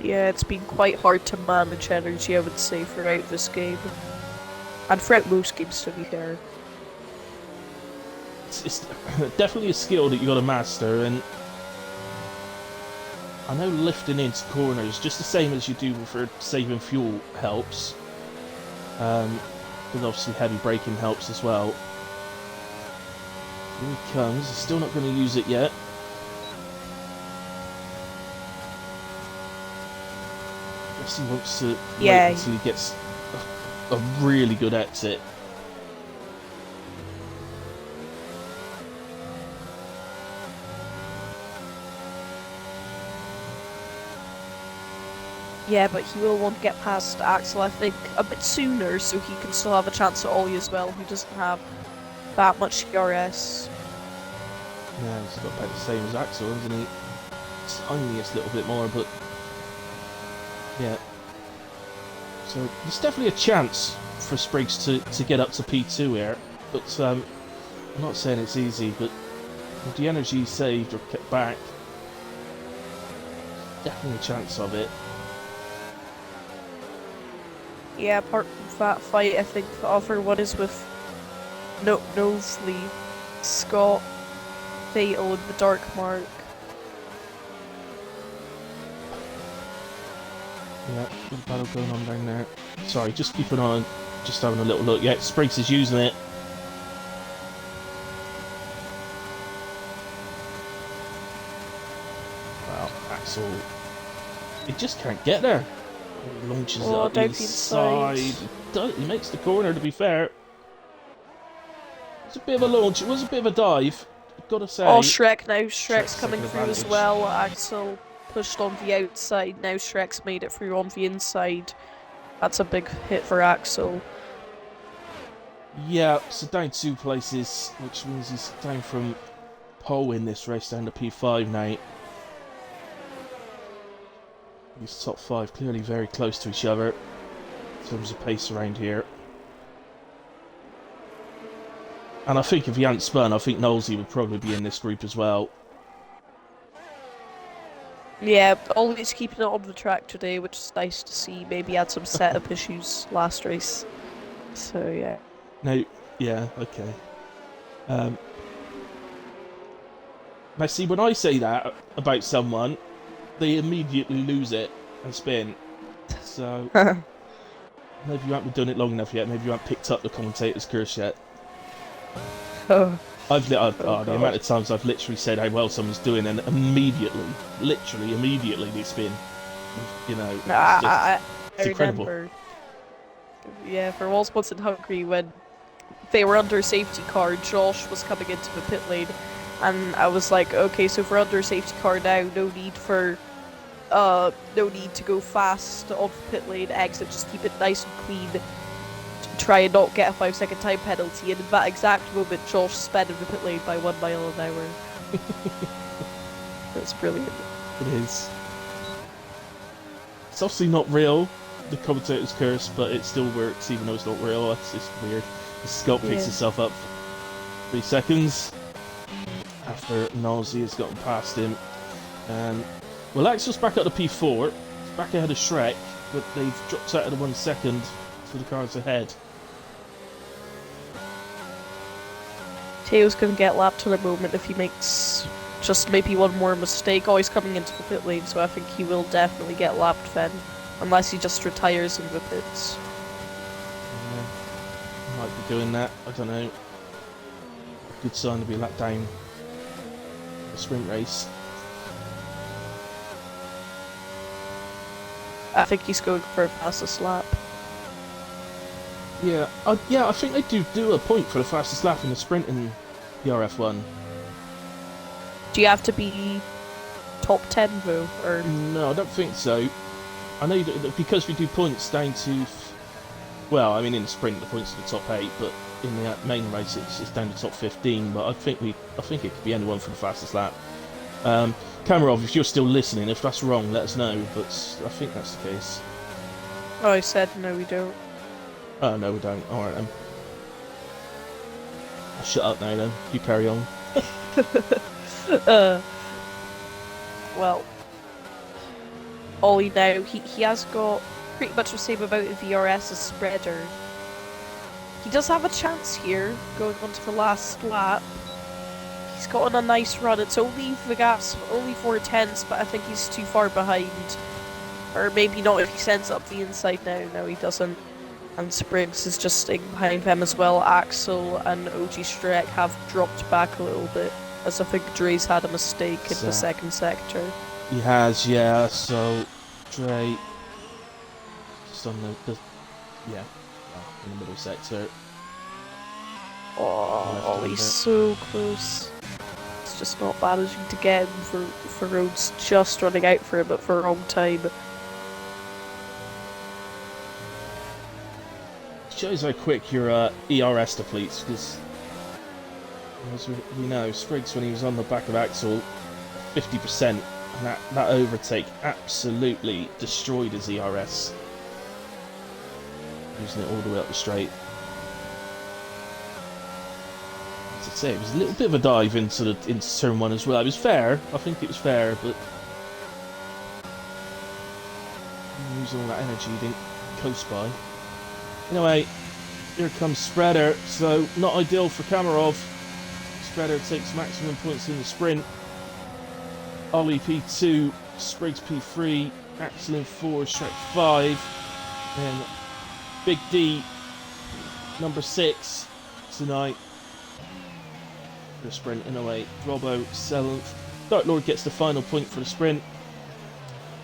Yeah, it's been quite hard to manage energy, I would say, throughout this game. And throughout most games, to be fair. It's definitely a skill that you got to master, and I know lifting into corners, just the same as you do for saving fuel, helps. But obviously heavy braking helps as well. Here he comes, he's still not going to use it yet. I guess he wants to wait until he gets a really good exit. Yeah, but he will want to get past Axel, I think, a bit sooner, so he can still have a chance at Ollie as well, who doesn't have that much CRS. Yeah, he's got about the same as Axel, isn't he? Tiniest little bit more, but yeah. So there's definitely a chance for Spriggs to get up to P2 here, but I'm not saying it's easy, but with the energy saved or kept back, definitely a chance of it. Yeah, apart from that fight, I think the other one is with Knowsley, Scott, Fatal, and the Dark Mark. Yeah, good battle going on down there. Sorry, just keeping on, just having a little look. Yeah, Spriggs is using it. Wow, Axel, he just can't get there. He launches it up the inside. He makes the corner, to be fair. It's a bit of a launch, it was a bit of a dive, gotta say. Oh, Shrek now. Shrek's coming taking through as advantage. well. Axel pushed on the outside. Now Shrek's made it through on the inside. That's a big hit for Axel. Yeah, so down 2 places, which means he's down from pole in this race down to P5 now. These top 5 clearly very close to each other in terms of pace around here. And I think if he hadn't spun, I think Knowlesy would probably be in this group as well. Yeah, always keeping it on the track today, which is nice to see. Maybe had some setup issues last race. So, yeah. No, yeah, okay. Now, see, when I say that about someone, they immediately lose it and spin. So, maybe you haven't done it long enough yet. Maybe you haven't picked up the commentator's curse yet. Oh, The amount of times I've literally said how well someone's doing, and immediately, literally immediately, they spin. You know, I it's incredible. remember. Yeah, for once in Hungary when they were under safety car, Josh was coming into the pit lane, and I was like, okay, so if we're under safety car now, no need to go fast on the pit lane exit, just keep it nice and clean. Try and not get a 5-second time penalty, and in that exact moment, Josh sped in the pit lane by 1 mile an hour. That's brilliant. It is. It's obviously not real, the commentator's curse, but it still works even though it's not real. It's just weird. Scott picks himself up 3 seconds after Nazi has gotten past him. Well, Axel's back up to P4. He's back ahead of Shrek, but they've dropped out of the 1 second for the cars ahead. Teo's gonna get lapped in a moment if he makes just maybe one more mistake. Oh, he's coming into the pit lane, so I think he will definitely get lapped then. Unless he just retires in the pits. Might be doing that, I don't know. Good sign to be lapped down the sprint race. I think he's going for a fastest lap. Yeah, I think they do a point for the fastest lap in the sprint in PRF1. Do you have to be top 10 though, or? No, I don't think so. I know because we do points down to, well, I mean in the sprint the points are the top 8, but in the main race it's down to top 15. But I think it could be anyone for the fastest lap. Kamarov, if you're still listening, if that's wrong, let us know. But I think that's the case. Oh, I said no, we don't. Oh no, we don't. All right then. I'll shut up now then. You carry on. Well, Ollie now, he has got pretty much the same amount of VRS as Spreader. He does have a chance here, going on to the last lap. He's gotten a nice run. It's only, the gap's only 4 tenths, but I think he's too far behind. Or maybe not if he sends up the inside now. No, he doesn't. And Spriggs is just staying behind them as well. Axel and OG Strek have dropped back a little bit, as I think Dre's had a mistake in the second sector. He has, yeah, so Dre just on the in the middle sector. Oh, he's so close. It's just not managing to get him for roads just running out for him, but for a long time. shows how quick your ERS depletes, because as we know, Spriggs, when he was on the back of Axel, 50%, and that overtake absolutely destroyed his ERS. Using it all the way up the straight. As I say, it was a little bit of a dive into turn one as well. It was fair. I think it was fair, but using all that energy, he didn't coast by. Anyway, here comes Spreader. So not ideal for Kamarov. Spreader takes maximum points in the sprint. Ollie P2, Spriggs P3, Axel in 4, Shrek 5, and Big D, number 6 tonight for the sprint in 08. Robbo 7th. Dark Lord gets the final point for the sprint.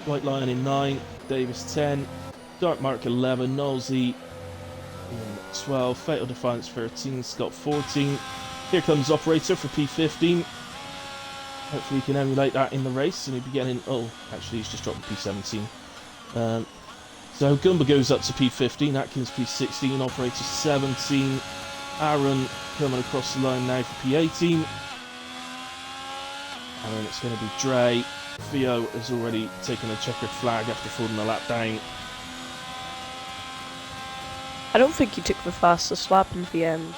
White Lion in 9, Davis 10, Dark Mark 11, Nolsey in 12, Fatal Defiance 13, Scott 14. Here comes Operator for P15. Hopefully he can emulate that in the race and he'll be getting... Oh, actually he's just dropped the P17. So Gumba goes up to P15, Atkins P16, Operator 17, Aaron coming across the line now for P18. And then it's going to be Dre. Theo has already taken a checkered flag after falling a lap down. I don't think he took the fastest lap in the end.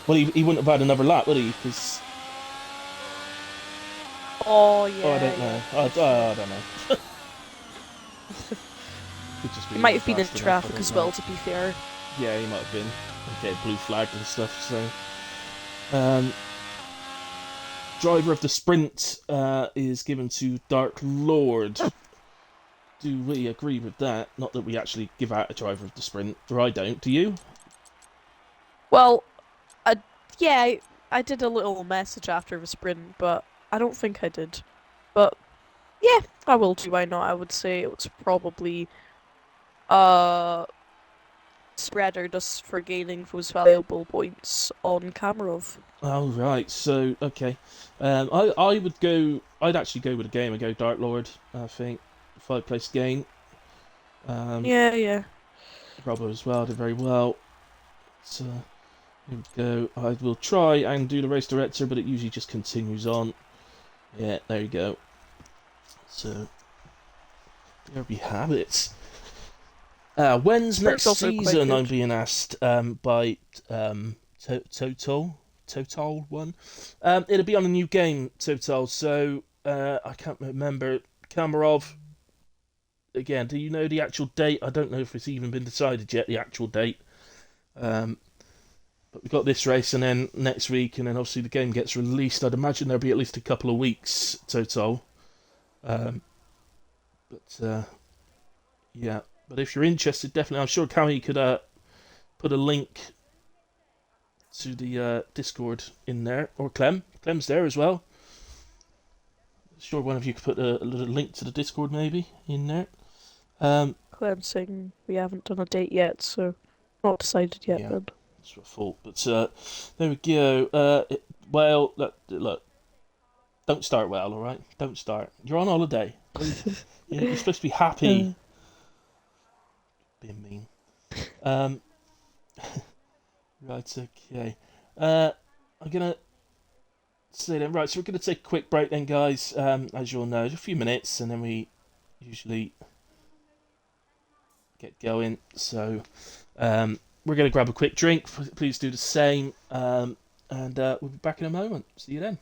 Well, he wouldn't have had another lap, would he? Because... Oh, yeah. Oh, I don't know. I don't know. Could just be He might have been in fast enough, traffic I don't as know. well, to be fair. Yeah, he might have been. Okay, blue flagged and stuff, so... driver of the sprint is given to Dark Lord. Do we agree with that? Not that we actually give out a driver of the sprint, or I don't. Do you? Well, yeah, I did a little message after the sprint, but I don't think I did. But yeah, I will do. Why not? I would say it was probably Spreader just for gaining those valuable points on Kamarov. Oh right. So okay. I would go. I'd actually go with a game and go Dark Lord. I think 5-place game. Yeah. Robbo as well did very well. So here we go. I will try and do the race director, but it usually just continues on. Yeah, there you go. So there we have it. When's next season? I'm being asked by Total One. It'll be on a new game, Total. So I can't remember. Kamarov. Again, do you know the actual date? I don't know if it's even been decided yet. The actual date. But we've got this race, and then next week, and then obviously the game gets released. I'd imagine there'll be at least a couple of weeks Total. Yeah. But if you're interested, definitely, I'm sure Cammy could put a link to the Discord in there, or Clem. Clem's there as well. Sure, one of you could put a little link to the Discord maybe in there. Clem's saying we haven't done a date yet, so not decided yet. Yeah, But that's what I thought. But there we go. Well, look, don't start well, all right? Don't start. You're on holiday. You're supposed to be happy. Being mean. Right, okay. I'm gonna say then. Right, so we're gonna take a quick break then, guys. As you all know, a few minutes, and then we usually get going. So, we're gonna grab a quick drink. Please do the same. And we'll be back in a moment. See you then.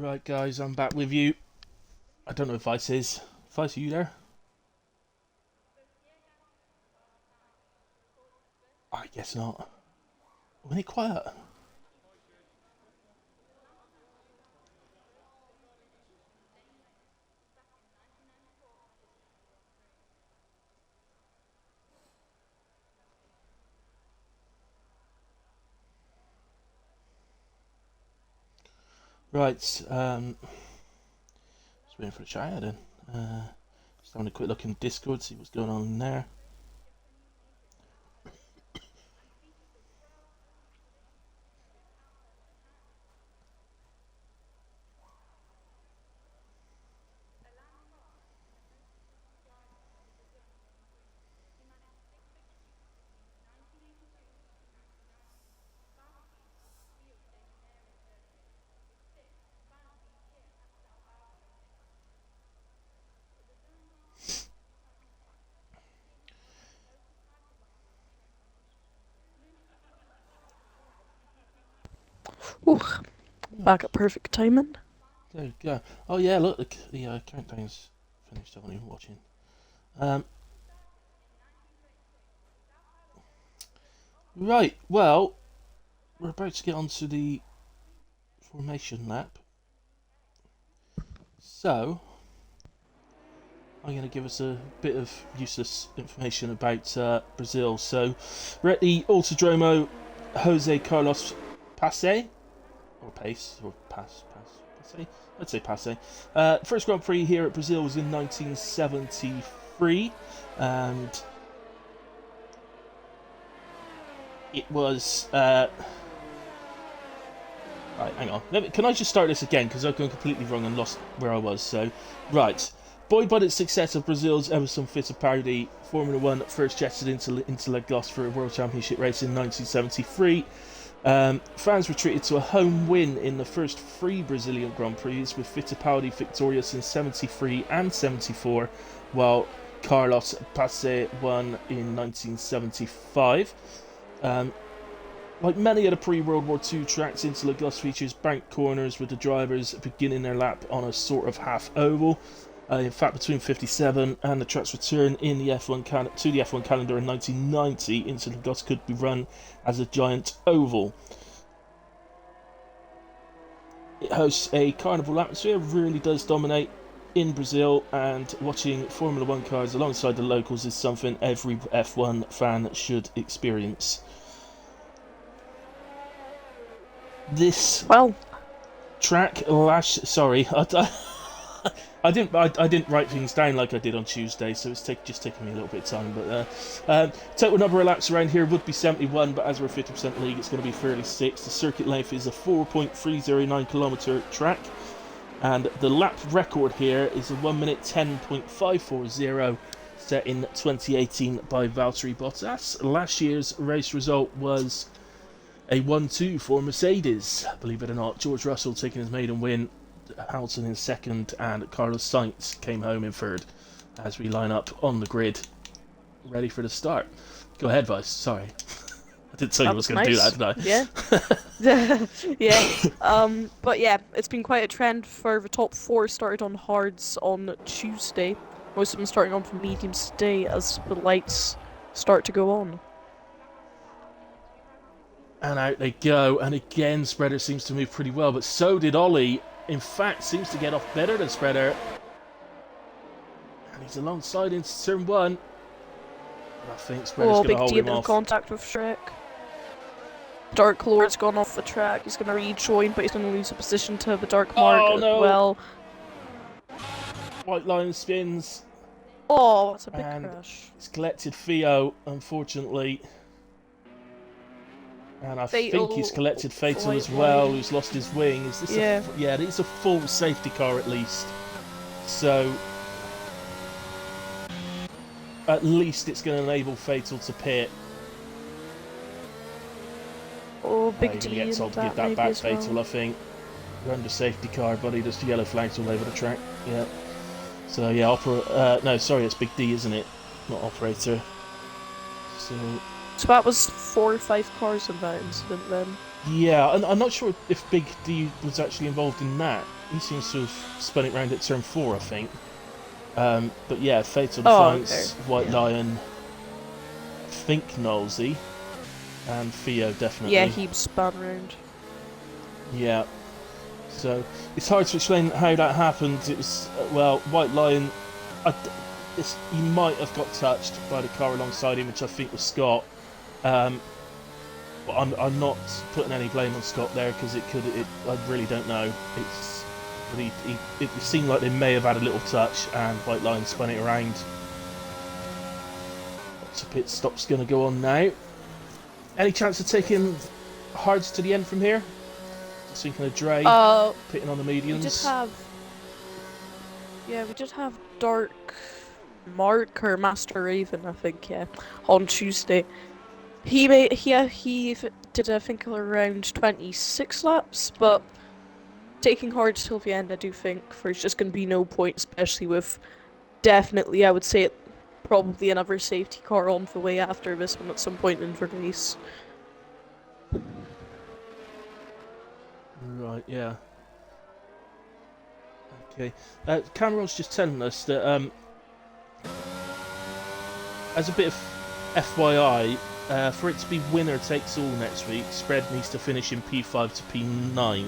Right, guys, I'm back with you. I don't know if Vice is. Vice, are you there? I guess not. When it quiet? Right, just waiting for the chat then. Just having a quick look in Discord, see what's going on in there. Ooh, back at perfect timing. There you go. Oh yeah, look, the countdown's finished. I wasn't even watching. Right, well, we're about to get onto the formation lap. So, I'm going to give us a bit of useless information about Brazil. So, we're at the Autodromo Jose Carlos Pace, or Pace, or Pace. I'd say Pace. First Grand Prix here at Brazil was in 1973, and it was. Right, hang on. Can I just start this again? Because I've gone completely wrong and lost where I was. So, right. Buoyed by the success of Brazil's Emerson Fittipaldi, Formula One first jetted into Lagos for a World Championship race in 1973. Fans were treated to a home win in the first three Brazilian Grand Prix, with Fittipaldi victorious in 73 and 74, while Carlos Pace won in 1975. Like many of the pre-World War II tracks, Interlagos features banked corners with the drivers beginning their lap on a sort of half oval. In fact, between 57 and the track's return in the F1 to the F1 calendar in 1990, Interlagos could be run as a giant oval. It hosts a carnival atmosphere, really does dominate in Brazil, and watching Formula One cars alongside the locals is something every F1 fan should experience. This track sorry, I didn't write things down like I did on Tuesday, so it's just taking me a little bit of time. But total number of laps around here would be 71, but as we're a 50% league, it's going to be 36. The circuit length is a 4.309 kilometre track, and the lap record here is a 1 minute 10.540, set in 2018 by Valtteri Bottas. Last year's race result was a 1-2 for Mercedes, believe it or not. George Russell taking his maiden win, Hamilton in second, and Carlos Sainz came home in third, as we line up on the grid, ready for the start. Go ahead, Vice. Sorry. I didn't tell you I was going to do that, did I? Yeah. Yeah. But yeah, it's been quite a trend for the top four started on hards on Tuesday. Most of them starting on for mediums today as the lights start to go on. And out they go, and again Spreader seems to move pretty well, but so did Ollie. In fact, seems to get off better than Spreader. And he's alongside into turn one. And I think Spreader's going to hold him off. Big deal of contact with Shrek. Dark Lord's gone off the track. He's going to rejoin, but he's going to lose a position to the Dark Mark as well. White line spins. Oh, that's a big crash. It's collected Theo, unfortunately. And I think he's collected Fatal as well, who's lost his wing. Is this it's a full safety car at least. So at least it's going to enable Fatal to pit. Oh, big D. Get told to give that back, Fatal, I think. You're under safety car, buddy. There's yellow flags all over the track. Yeah. So yeah, no, sorry, it's Big D, isn't it? Not operator. So that was 4 or 5 cars in that incident then. Yeah, and I'm not sure if Big D was actually involved in that. He seems to have spun it round at turn 4, I think. But yeah, Fatal Oh, okay. Defiance, White Yeah. Lion, I think Nosy, and Theo Yeah, definitely. he spun around. Yeah. So it's hard to explain how that happened. It was well, White Lion. I, he might have got touched by the car alongside him, which I think was Scott. Um, but I'm not putting any blame on Scott there because it could. I really don't know. But it seemed like they may have had a little touch, and White Lion spun it around. So pit stop's going to go on now. Any chance of taking hards to the end from here? Just thinking of Dre Uh, pitting on the we did mediums. have, yeah, we did have Dark Mark or Master Raven, I think, yeah, on Tuesday. He did, I think, around 26 laps, but taking hard till the end, I do think there's just going to be no point, especially with definitely, I would say, probably another safety car on the way after this one at some point in the race. Right, yeah. Okay. Cameron's just telling us that as a bit of FYI, for it to be winner takes all next week, Spread needs to finish in P5 to P9.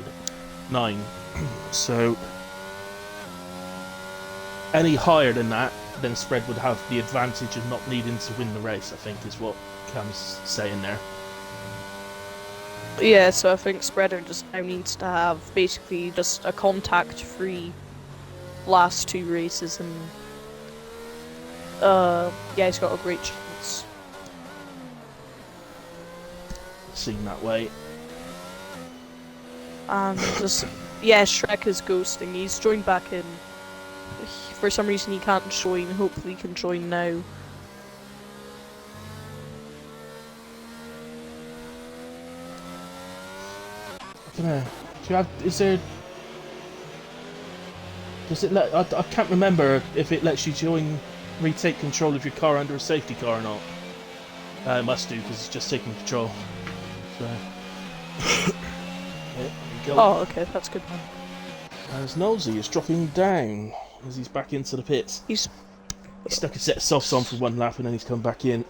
So any higher than that, then Spread would have the advantage of not needing to win the race, I think is what Cam's saying there. Yeah, so I think Spreader just now needs to have basically just a contact-free last two races, and yeah, he's got a great chance. Seen that way. And just, yeah, Shrek is ghosting. He's joined back in. For some reason he can't join. Hopefully he can join now. I don't know. Do you have? Is there? Does it let? I can't remember if it lets you retake control of your car under a safety car or not. It must do because it's just taking control. So. There we go. Oh, okay, that's good. As Nosy is dropping down as he's back into the pits. He stuck a set of softs on for one lap and then he's come back in.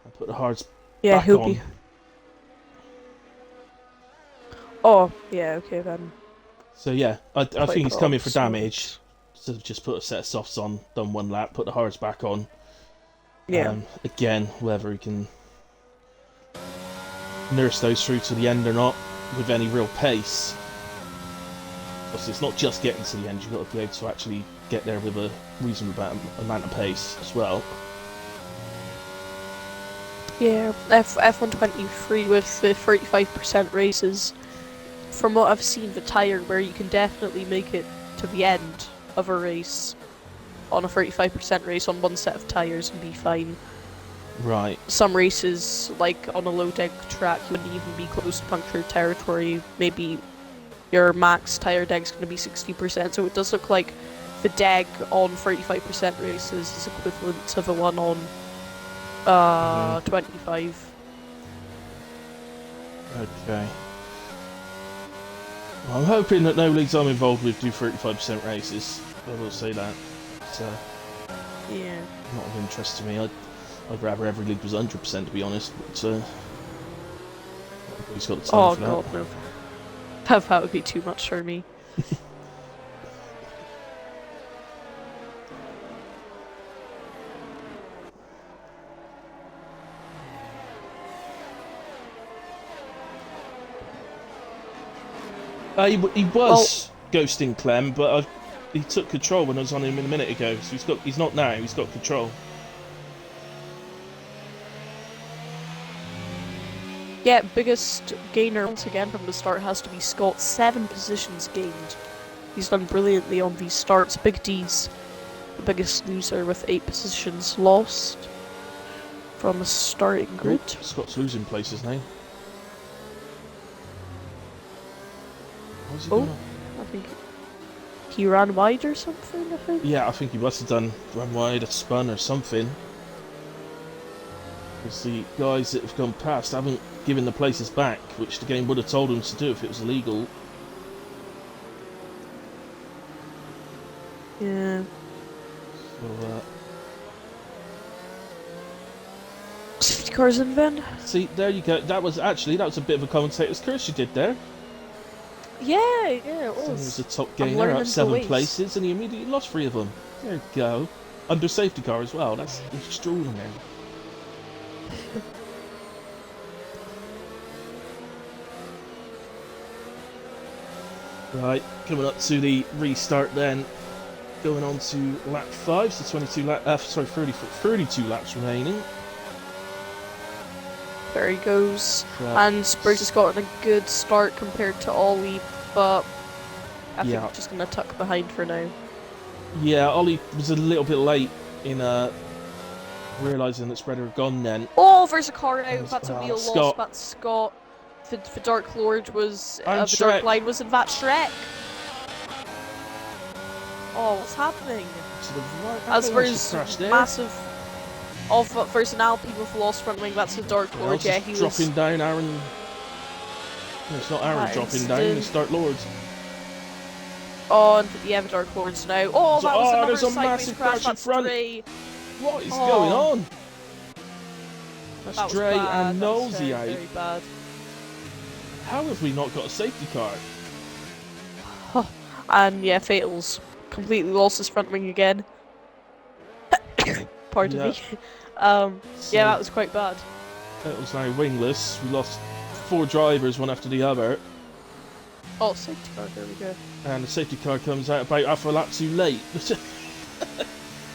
I put the hards back he'll on. be. Oh, yeah, okay then. So yeah, I think he's coming for so damage. So just put a set of softs on, done one lap, put the hards back on. Yeah. Again, whether he can nurse those through to the end or not with any real pace. Because it's not just getting to the end, you've got to be able to actually get there with a reasonable amount of pace as well. Yeah, F123 with the 35% races, from what I've seen, the tyre where you can definitely make it to the end of a race on a 35% race on one set of tyres and be fine. Right. Some races, like on a low deck track, you wouldn't even be close to puncture territory. Maybe your max tyre deck's going to be 60%, so it does look like the deck on 35% races is equivalent to the one on 25. Okay. Well, I'm hoping that no leagues I'm involved with do 35% races. I will say that. It's Yeah. not of interest to me. I'd rather every league was 100% to be honest, but everybody's got the time for that. Oh god, no. That would be too much for me. He was ghosting Clem, but he took control when I was on him a minute ago. So he's not now. He's got control. Yeah, biggest gainer once again from the start has to be Scott. 7 positions gained. He's done brilliantly on these starts. Big D's the biggest loser with 8 positions lost from a starting grid. Oh, Scott's losing places now. I think he ran wide or something, I think. Yeah, I think he must have run wide, a spun or something. Because the guys that have gone past haven't given the places back, which the game would have told them to do if it was illegal. Yeah. So, Safety cars in, Ben? see, there you go. That was a bit of a commentator's curse you did there. Yeah, it So he was was. a top I'm gainer learning up the 7 ways. places, and he immediately lost 3 of them. There you go. Under safety car as well. That's extraordinary. Right, coming up to the restart then. Going on to lap 5, so 32 laps remaining. There he goes. So, And Spurs has gotten a good start compared to Ollie, but I think Yeah. he's just going to tuck behind for now. yeah, Ollie was a little bit late in realising that Spreader had gone then. Oh, there's a car out. That's a wheel Scott. loss. That's Scott. The Dark Lord was... And the Dark Shrek. Line was in that Shrek. Oh, what's happening? To the right, As for for his his massive versus an Alpine with lost front wing, that's the Dark Lord. Yeah, he was dropping down Aaron. No, it's not Aaron That dropping down, instant. it's Dark Lord. on the Dark Lords now. Oh, that was another there's a sideways massive crash. crash in That's front. Dre. What is Oh. going on? That's That was Dre bad. and That was Nosy very, out. very bad. How have we not got a safety car? And yeah, Fatal's completely lost his front wing again. Pardon Yeah. me. So, Yeah, that was quite bad. It was now wingless. We lost 4 drivers, one after the other. Oh, safety car, there we go. And the safety car comes out about half a lap too late.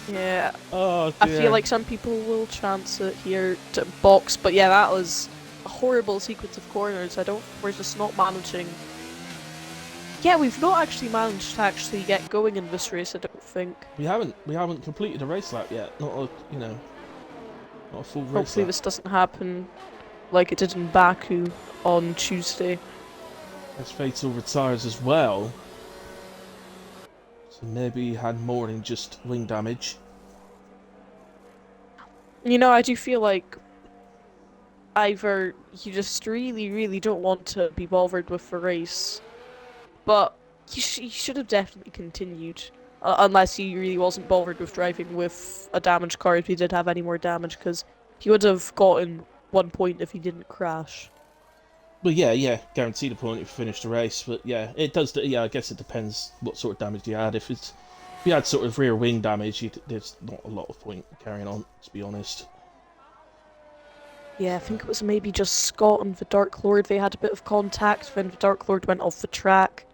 Yeah, Oh dear. I feel like some people will chance it here to box, but yeah, that was a horrible sequence of corners. We're just not managing. Yeah, we've not actually managed to actually get going in this race, I don't think. we haven't completed a race lap yet. Not a not a full race Hopefully lap. this doesn't happen like it did in Baku on Tuesday. As Fatal retires as well. So maybe he had more than just wing damage. You know, I do feel like either you just really, really don't want to be bothered with the race, but he should have definitely continued. Unless he really wasn't bothered with driving with a damaged car if he did have any more damage, because he would have gotten 1 point if he didn't crash. But yeah, guaranteed a point if you finish the race. But yeah, it does. Yeah, I guess it depends what sort of damage you had. If you had sort of rear wing damage, there's not a lot of point carrying on, to be honest. Yeah, I think it was maybe just Scott and the Dark Lord. They had a bit of contact when the Dark Lord went off the track.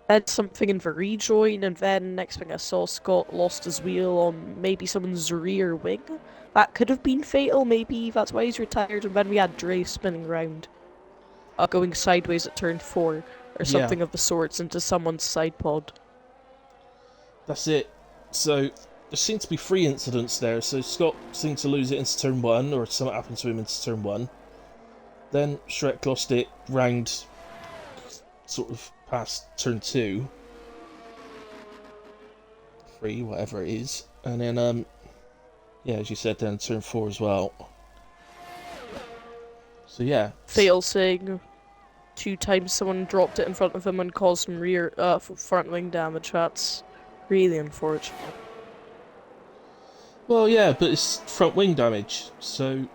Then something in the rejoin, and then next thing I saw, Scott lost his wheel on maybe someone's rear wing. That could have been fatal, maybe that's why he's retired. And then we had Dre spinning round, going sideways at turn 4, or something of the sorts, into someone's side pod. That's it. So there seemed to be 3 incidents there. So Scott seemed to lose it into turn 1, or something happened to him into turn 1. Then Shrek lost it round sort of past turn 2. 3, whatever it is. And then, yeah, as you said, then turn 4 as well. So yeah. Fatal saying 2 times someone dropped it in front of him and caused him front wing damage. That's really unfortunate. Well, yeah, but it's front wing damage, so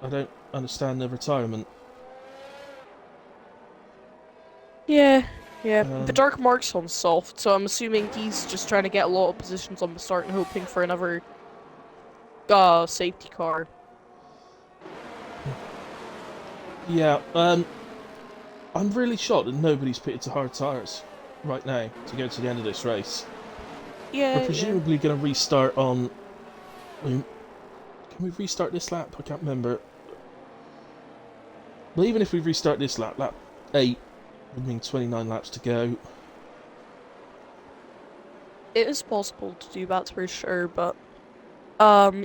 I don't understand the retirement. Yeah. The Dark Mark's on soft, so I'm assuming he's just trying to get a lot of positions on the start and hoping for another safety car. Yeah, I'm really shocked that nobody's pitted to hard tyres right now to go to the end of this race. Yeah, We're presumably going to restart on... Can we restart this lap? I can't remember. Well, even if we restart this lap, lap 8 would mean 29 laps to go. It is possible to do that for sure, but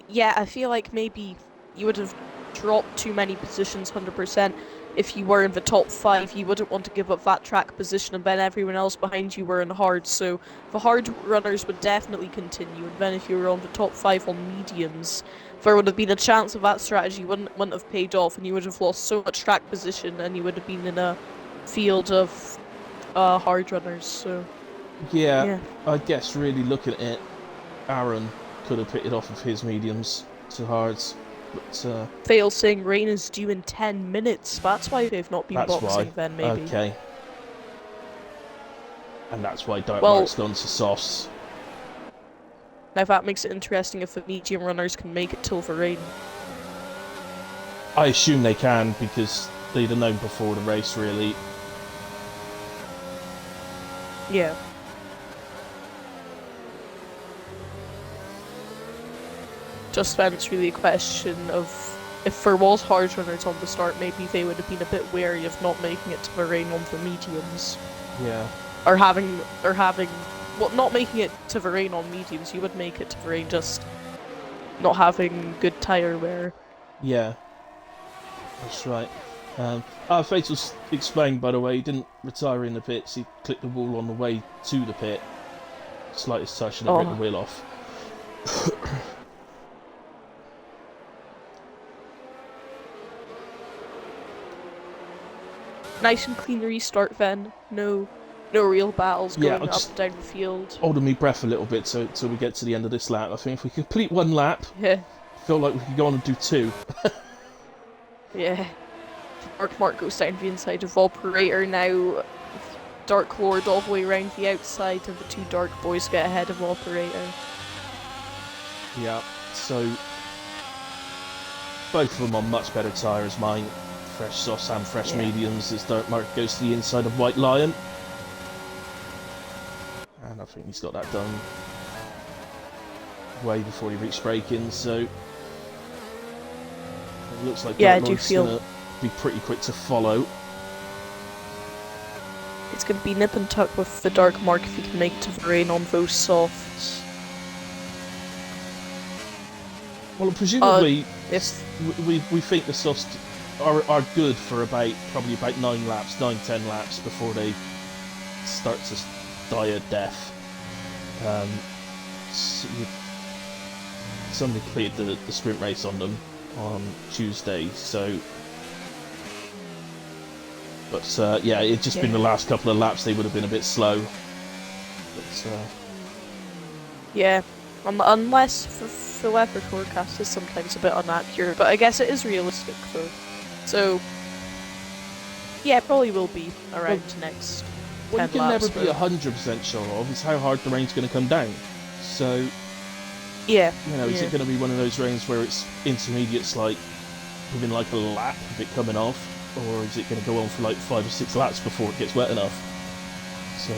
yeah, I feel like maybe you would have dropped too many positions 100%. if you were in the top 5, you wouldn't want to give up that track position, and then everyone else behind you were in hard, so the hard runners would definitely continue, and then if you were on the top 5 on mediums, there would have been a chance of that strategy wouldn't have paid off, and you would have lost so much track position, and you would have been in a field of hard runners, so Yeah, yeah. I guess really looking at it, Aaron could have pitted off of his mediums to hards, but Fail saying rain is due in 10 minutes, that's why they've not been that's why. boxing then, maybe. Okay. And that's why Dark Well, Mark's gone to softs. now that makes it interesting if the medium runners can make it till the rain. I assume they can, because they'd have known before the race, really. Yeah. Just then it's really a question of if there was hard runners on the start, maybe they would have been a bit wary of not making it to the rain on the mediums. Yeah. Or well, not making it to the rain on mediums, you would make it to the rain, just not having good tyre wear. Yeah. That's right. Fatal's explained, by the way, he didn't retire in the pits, he clipped the wall on the way to the pit. Slightest touch and it ripped the wheel off. Nice and clean restart then. No real battles going up and down the field. Holding me breath a little bit till we get to the end of this lap. I think if we complete one lap, Yeah. I feel like we could go on and do 2. Yeah. Dark Mark goes down the inside of Operator now. Dark Lord all the way around the outside, and the 2 Dark Boys get ahead of Operator. Yeah, so both of them on much better tyres, mine. Fresh softs and fresh mediums as Dark Mark goes to the inside of White Lion. And I think he's got that done way before he reached braking, so it looks like Dark Lord's gonna be pretty quick to follow. It's going to be nip and tuck with the Dark Mark if he can make it to the rain on those softs. Well, presumably, we think the softs are good for probably about 9 laps, 9-10 laps before they start to die a death. Somebody completed the sprint race on them on Tuesday, so. But yeah, it's just been the last couple of laps they would have been a bit slow. But, yeah, unless the weather forecast is sometimes a bit inaccurate, but I guess it is realistic though. So yeah, it probably will be around next 10 what you can laps, never be 100% sure of is how hard the rain's going to come down. So yeah, is it going to be one of those rains where it's intermediates, like within like a lap of it coming off? Or is it going to go on for like 5 or 6 laps before it gets wet enough? So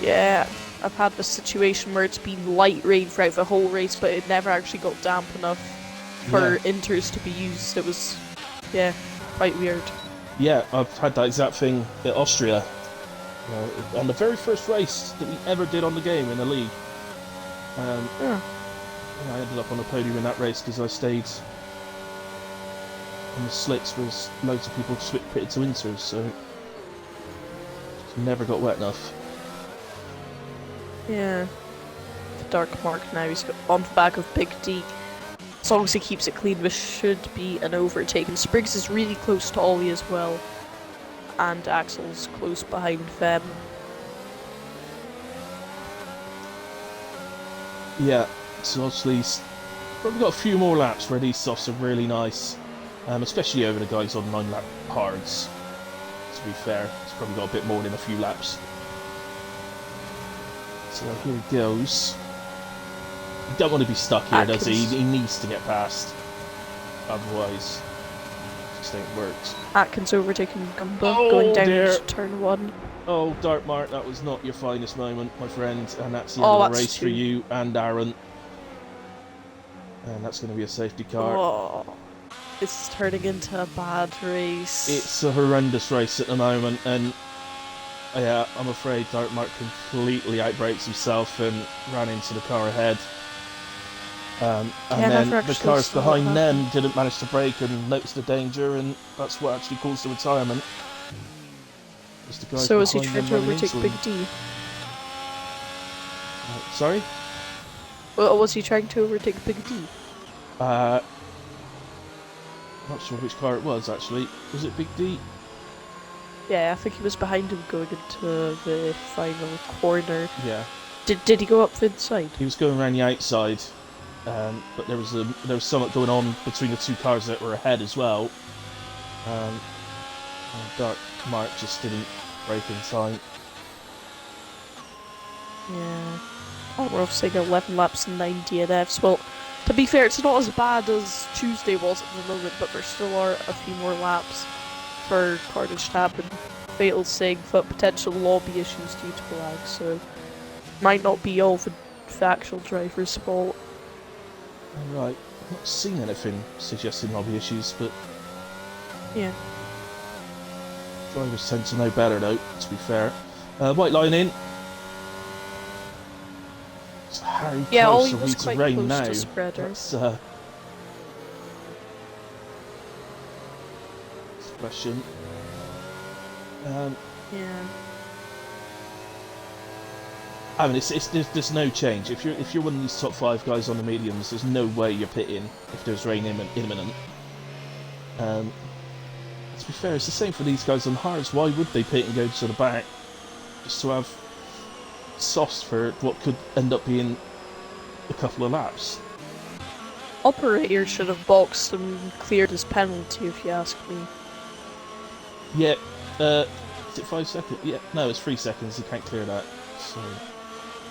yeah, I've had this situation where it's been light rain throughout the whole race, but it never actually got damp enough for inters to be used. It was, quite weird. Yeah, I've had that exact thing at Austria. On the very first race that we ever did on the game in the league. I ended up on the podium in that race because I stayed on the slicks was loads of people pitted to inters, so just never got wet enough. Yeah. The Dark Mark now, he's on the back of Big D. As long as he keeps it clean, this should be an overtake. And Spriggs is really close to Ollie as well. And Axel's close behind them. Yeah, so obviously he's probably got a few more laps where these softs are really nice. Especially over the guys on 9-lap hards. To be fair, he's probably got a bit more than a few laps. So here he goes. He don't want to be stuck here, does he? He needs to get past. Otherwise, it just ain't worked. Atkins overtaking Gumbo, going down into turn 1. Oh, Dark Mark, that was not your finest moment, my friend. And that's the end of the race for you and Aaron. And that's going to be a safety car. Oh. It's turning into a bad race. It's a horrendous race at the moment, and yeah, I'm afraid Dark Mark completely outbrakes himself and ran into the car ahead. And Yeah, I then never the actually cars saw what behind them happened. didn't manage to brake and noticed the danger, and that's what actually caused the retirement. Was the guys So was he behind trying them to running overtake into Big them. D? Sorry? Well, was he trying to overtake Big D? Uh, not sure which car it was actually. Was it Big D? Yeah, I think he was behind him going into the final corner. Yeah. Did he go up the inside? He was going around the outside, but there was something going on between the two cars that were ahead as well. And Dark Mark just didn't brake in time. Yeah. Oh, we're off saying 11 laps and 9 DNFs. Well, to be fair, it's not as bad as Tuesday was at the moment, but there still are a few more laps for carnage to happen. Fatal's saying for potential lobby issues due to lag, so might not be all the actual driver's fault. Right, I've not seen anything suggesting lobby issues, but Yeah. drivers tend to know better though, to be fair. White line in. So how Yeah, close Ollie are we was to quite rain close now? to Spreader. That's the question. Yeah. I mean, there's no change. If you're one of these top 5 guys on the mediums, there's no way you're pitting if there's rain imminent. To be fair, it's the same for these guys on hards. Why would they pit and go to the back just to have softs for what could end up being a couple of laps? Operator should have boxed and cleared his penalty, if you ask me. Yeah. Is it 5 seconds? Yeah. No, it's 3 seconds. You can't clear that. So.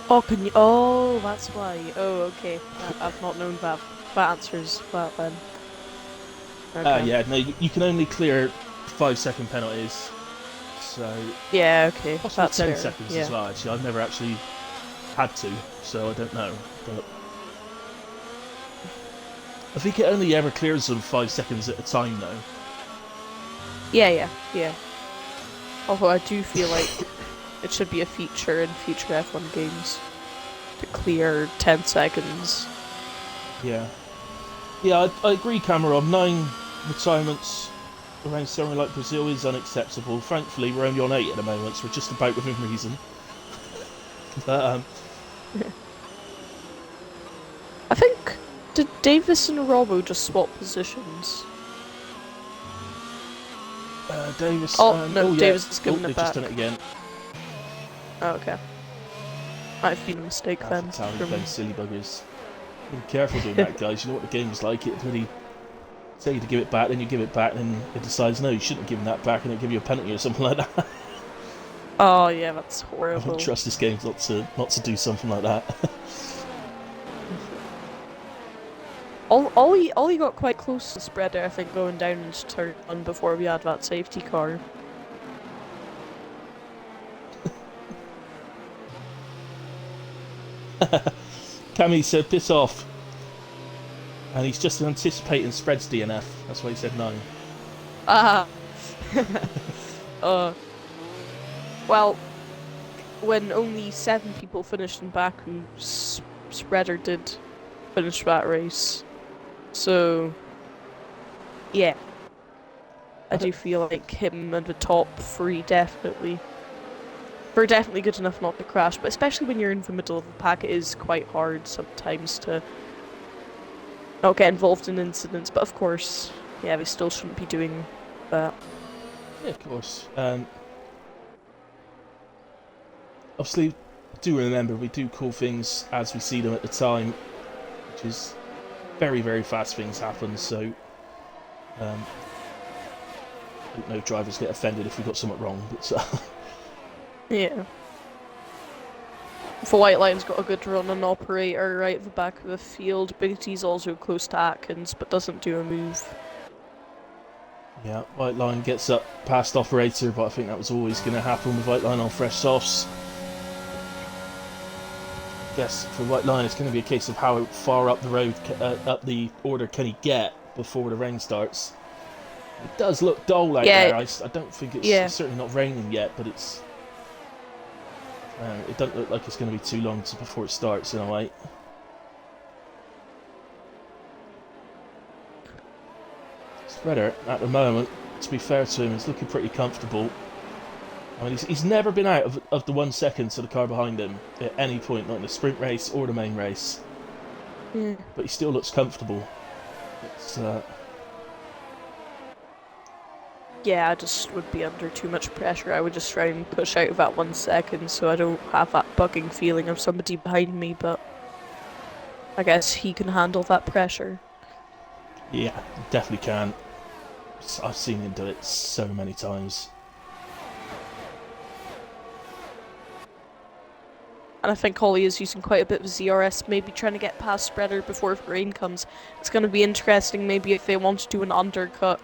Oh, can you? Oh, that's why. Oh, okay. I've not known that. That answers that then. Okay. Yeah. No, you can only clear 5-second penalties. So. Yeah. Okay. Possibly That's 10 fair. seconds Yeah. as well. Actually, I've never actually had to, so I don't know. But I think it only ever clears them 5 seconds at a time, though. Yeah. Although I do feel like it should be a feature in future F1 games to clear 10 seconds. Yeah. Yeah, I agree, Cameron. 9 retirements around somewhere like Brazil is unacceptable. Thankfully, we're only on 8 at the moment, so we're just about within reason. But, I think, did Davis and Robbo just swap positions? Davis. Oh, no, yeah. Davis has given it they've back. just done it again. Oh, okay. Might have been a mistake then. Those silly buggers. Be careful doing that, guys. You know what the game's like. It really tell you to give it back, then you give it back, and it decides no, you shouldn't have given that back, and it'll give you a penalty or something like that. Oh yeah, that's I horrible. don't trust this game not to do something like that. Ollie got quite close to Spreader, I think, going down into turn 1 before we had that safety car. Cammy said piss off, and he's just anticipating Spread's DNF. That's why he said no. Ah. Well, when only 7 people finished in Baku, Spreader did finish that race. So, yeah. I do feel like him and the top 3 definitely. We're definitely good enough not to crash, but especially when you're in the middle of the pack, it is quite hard sometimes to not get involved in incidents. But of course, yeah, we still shouldn't be doing that. Yeah, of course. Obviously, do remember we do call things as we see them at the time, which is very, very fast things happen. So, I don't know, drivers get offended if we got something wrong, but. Yeah. The White Line's got a good run on operator right at the back of the field. Big T's also close to Atkins, but doesn't do a move. Yeah, White Line gets up past operator, but I think that was always going to happen with White Line on fresh softs. I guess for White Line, it's going to be a case of how far up the road, up the order can he get before the rain starts. It does look dull out there. I don't think it's certainly not raining yet, but it's. It doesn't look like it's going to be too long before it starts in a way. Spreader, at the moment, to be fair to him, is looking pretty comfortable. I mean, he's never been out of the 1 second to the car behind him at any point, not in the sprint race or the main race. Yeah. But he still looks comfortable. It's, Yeah, I just would be under too much pressure. I would just try and push out of that 1 second so I don't have that bugging feeling of somebody behind me, but I guess he can handle that pressure. yeah, definitely can. I've seen him do it so many times. And I think Holly is using quite a bit of ZRS, maybe trying to get past Spreader before Rain comes. It's going to be interesting maybe if they want to do an undercut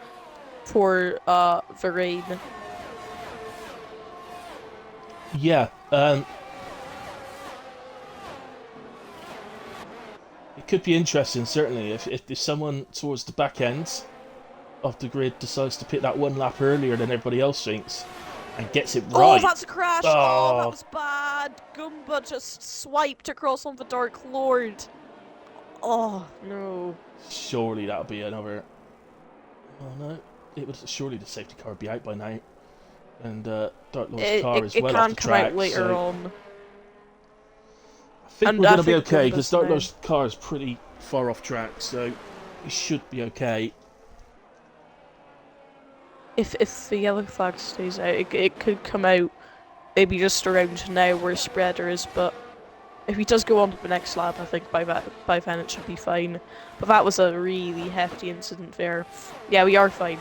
for the rain. Yeah, it could be interesting, certainly, if someone towards the back end of the grid decides to pick that one lap earlier than everybody else thinks and gets it right. Oh, that's a crash! Oh, that was bad! Goomba just swiped across on the Dark Lord. Oh, no. Surely that'll be another... Oh, no. It would surely the safety car would be out by now. And Dark Lord's car is well off the track. It can come out later on. I think we're going to be okay, because Dark Lord's car is pretty far off track, so he should be okay. If the yellow flag stays out, it could come out maybe just around now where Spreader is, but if he does go on to the next lap, I think by then it should be fine. But that was a really hefty incident there. Yeah, we are fine.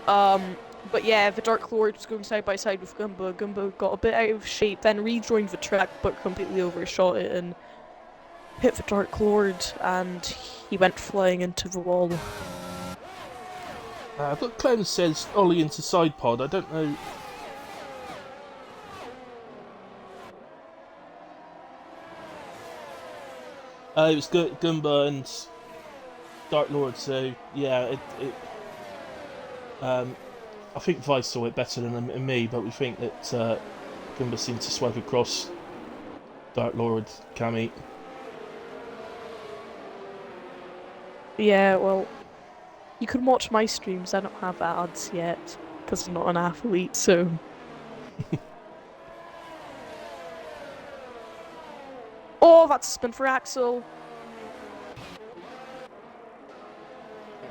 But yeah, the Dark Lord was going side by side with Goomba. Goomba got a bit out of shape, then rejoined the track, but completely overshot it and hit the Dark Lord, and he went flying into the wall. But Clem says Ollie into side pod. I don't know. It was Goomba and Dark Lord, so yeah, I think Vice saw it better than me, but we think that Goomba seemed to swipe across Dark Lord, Cammy. Yeah, well, you can watch my streams. I don't have ads yet because I'm not an athlete, so. Oh, that's a spin for Axel.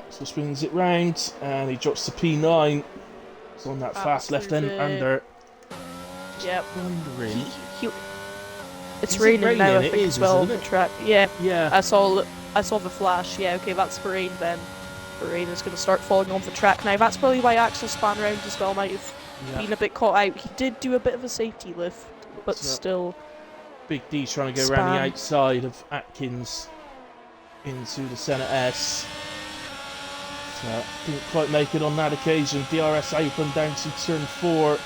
Axel spins it round, and he drops to P9. It's on that fast left end under. Yep. Wondering. It's raining now, I think, as well on the track. Yeah. Yeah. I saw the flash. Yeah, okay, that's the rain then. The rain is going to start falling on the track now. That's probably why Axel span round as well might have been a bit caught out. He did do a bit of a safety lift, but still. Big D trying to go around the outside of Atkins into the centre S. So, didn't quite make it on that occasion. DRS open down to turn 4.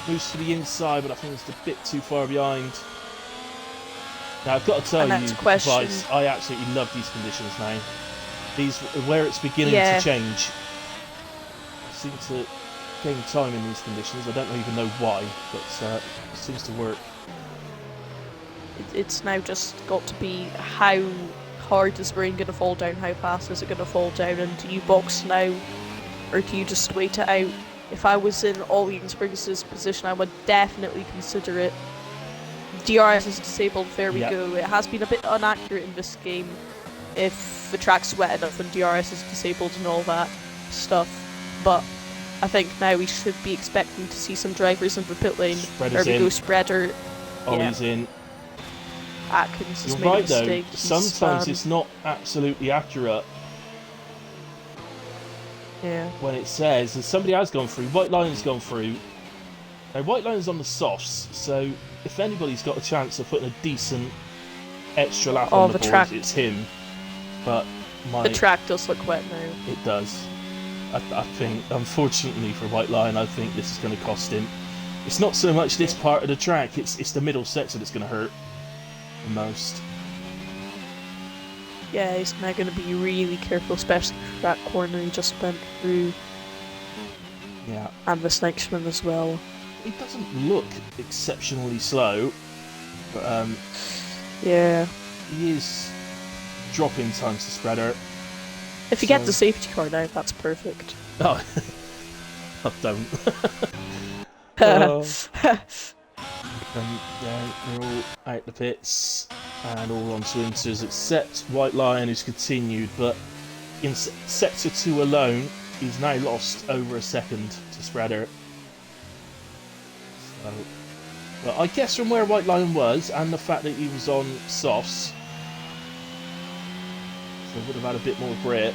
Moves to the inside, but I think it's a bit too far behind. Now, I've got to tell you, Vice, I absolutely love these conditions now. These, where it's beginning to change. I seem to gain time in these conditions. I don't even know why, but it seems to work. It's now just got to be how hard is the rain going to fall down, how fast is it going to fall down, and do you box now, or do you just wait it out? If I was in Ollie and Spriggs' position, I would definitely consider it. DRS is disabled, there we go. It has been a bit inaccurate in this game if the track's wet enough and DRS is disabled and all that stuff, but I think now we should be expecting to see some drivers in the pit lane. There we go, Spreader. Ollie's in. Atkins has You're made right, a mistake. Though. Sometimes it's not absolutely accurate. Yeah. When it says somebody has gone through, White Lion's gone through. Now White Lion's on the softs, so if anybody's got a chance of putting a decent extra lap on the board, track. It's him. But the track does look wet now. It does. I think, unfortunately for White Lion, I think this is going to cost him. It's not so much this part of the track; it's the middle sector that's going to hurt the most. Yeah, he's now going to be really careful, especially for that corner he just went through. Yeah. And this next one as well. He doesn't look exceptionally slow, but yeah, he is dropping times to Spreader. If you get the safety car now, that's perfect. Oh, I don't. Oh. Yeah, they're all out the pits and all onto Inters except White Lion, who's continued, but in sector 2 alone, he's now lost over a second to Spreader. So, well, I guess from where White Lion was and the fact that he was on softs, so would have had a bit more grit.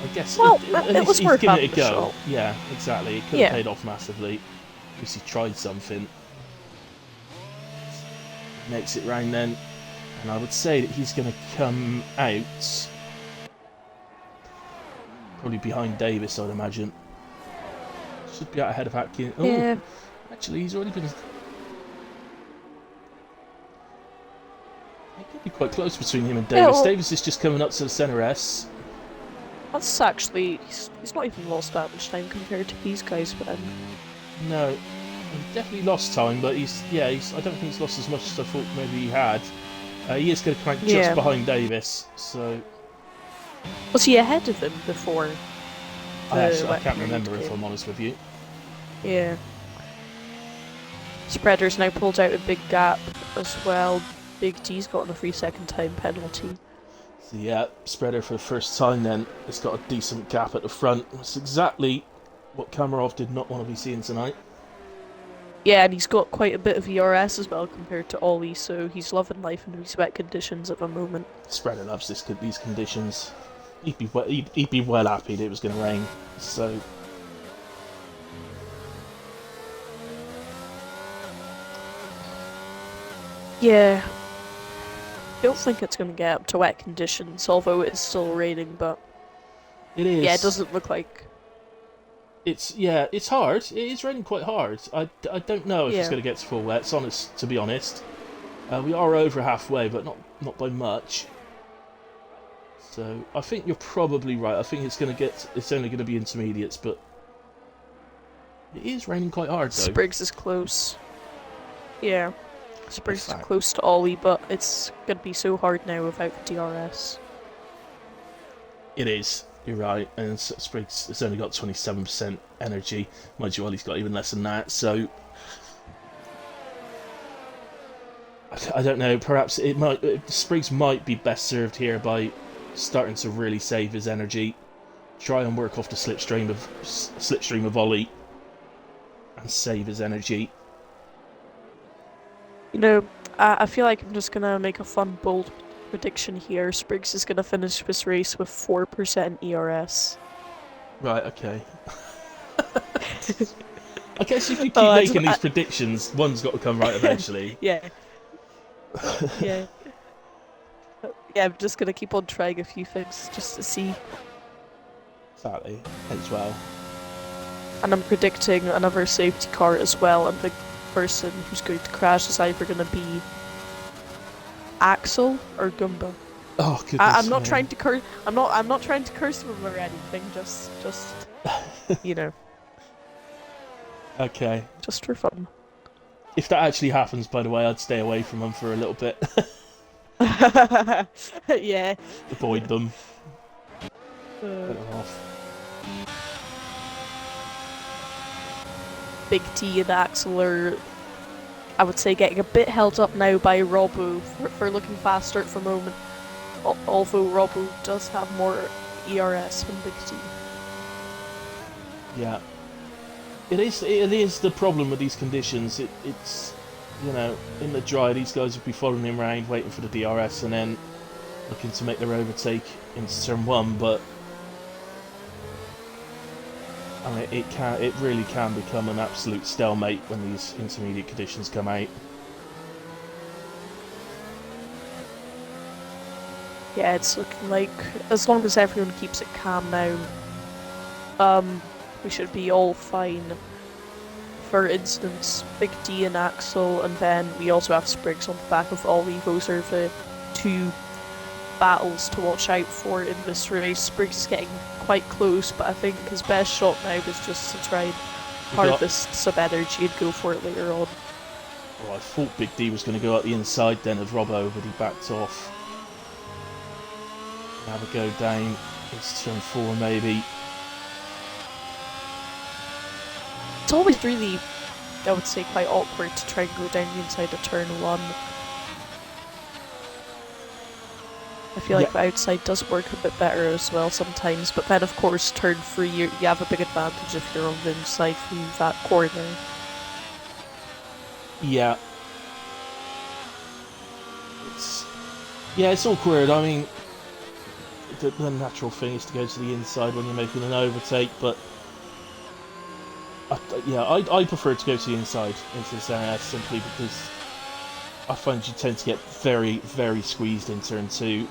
I guess Well, at it least was he's worth given it having a a go. shot. Yeah, exactly. It could have Yeah. paid off massively. At least he tried something. Makes it round then, and I would say that he's going to come out probably behind Davis, I'd imagine. Should be out ahead of Atkins. Oh, Yeah. actually, he's already been. It could be quite close between him and Davis. Yeah, well, Davis is just coming up to the centre S. that's actually he's not even lost that much time compared to these guys, but No, he definitely lost time, but he's I don't think he's lost as much as I thought maybe he had. He is going to come out just Yeah. behind Davis, so was he ahead of him before? I wet can't period remember if came? I'm honest with you. Yeah. Spreader's now pulled out a big gap as well. Big D's gotten a 3-second time penalty. So yeah, Spreader for the first time then has got a decent gap at the front. It's exactly what Kamarov did not want to be seeing tonight. Yeah, and he's got quite a bit of ERS as well compared to Ollie, so he's loving life in these wet conditions at the moment. Spreader loves these conditions. He'd be well happy that it was going to rain. So Yeah. I don't think it's going to get up to wet conditions, although it's still raining, but it is. yeah, it doesn't look like. It's hard. It is raining quite hard. I don't know if it's Yeah. going to get to full wet. To be honest, we are over halfway, but not by much. So I think you're probably right. I think it's only going to be intermediates, but it is raining quite hard though. Spriggs is close. Yeah. Spriggs is fact. close to Ollie, but it's going to be so hard now without the DRS. It is. You're right. And Spriggs has only got 27% energy. Mind you, Ollie's got even less than that. So I don't know. Perhaps Spriggs might be best served here by starting to really save his energy. Try and work off the slipstream of Ollie and save his energy. You know, I feel like I'm just going to make a fun, bold prediction here. Spriggs is going to finish this race with 4% ERS. Right, okay. I guess if you keep Oh, making these predictions, one's got to come right eventually. Yeah. Yeah. Yeah, I'm just going to keep on trying a few things just to see. Exactly, as well. And I'm predicting another safety car as well, and the person who's going to crash is either going to be Axel or Goomba. Oh goodness! I'm not trying to curse. I'm not trying to curse them or anything. Just you know, Okay. just for fun. If that actually happens, by the way, I'd stay away from them for a little bit. Yeah. Avoid them. Uh, Get them off. Big T and Axel are, I would say, getting a bit held up now by Robbo for looking faster at the moment. Although Robbo does have more ERS than Big T. Yeah. It is the problem with these conditions. It's in the dry, these guys would be following him around, waiting for the DRS, and then looking to make their overtake into turn 1. But I mean, it really can become an absolute stalemate when these intermediate conditions come out. Yeah, it's looking like as long as everyone keeps it calm now, we should be all fine. For instance, Big D and Axel, and then we also have Spriggs on the back of Ollie. Those are the two battles to watch out for in this race. Spriggs is getting quite close, but I think his best shot now is just to try and harvest some energy and go for it later on. Oh, I thought Big D was going to go out the inside then of Robbo, but he backed off. Have a go down. It's turn 4 maybe. It's always really, I would say, quite awkward to try and go down the inside of turn one. I feel like the outside does work a bit better as well sometimes, but then of course turn 3 you have a big advantage if you're on the inside from that corner. Yeah. It's awkward. I mean, the natural thing is to go to the inside when you're making an overtake, but I prefer to go to the inside into this area simply because I find you tend to get very, very squeezed in turn 2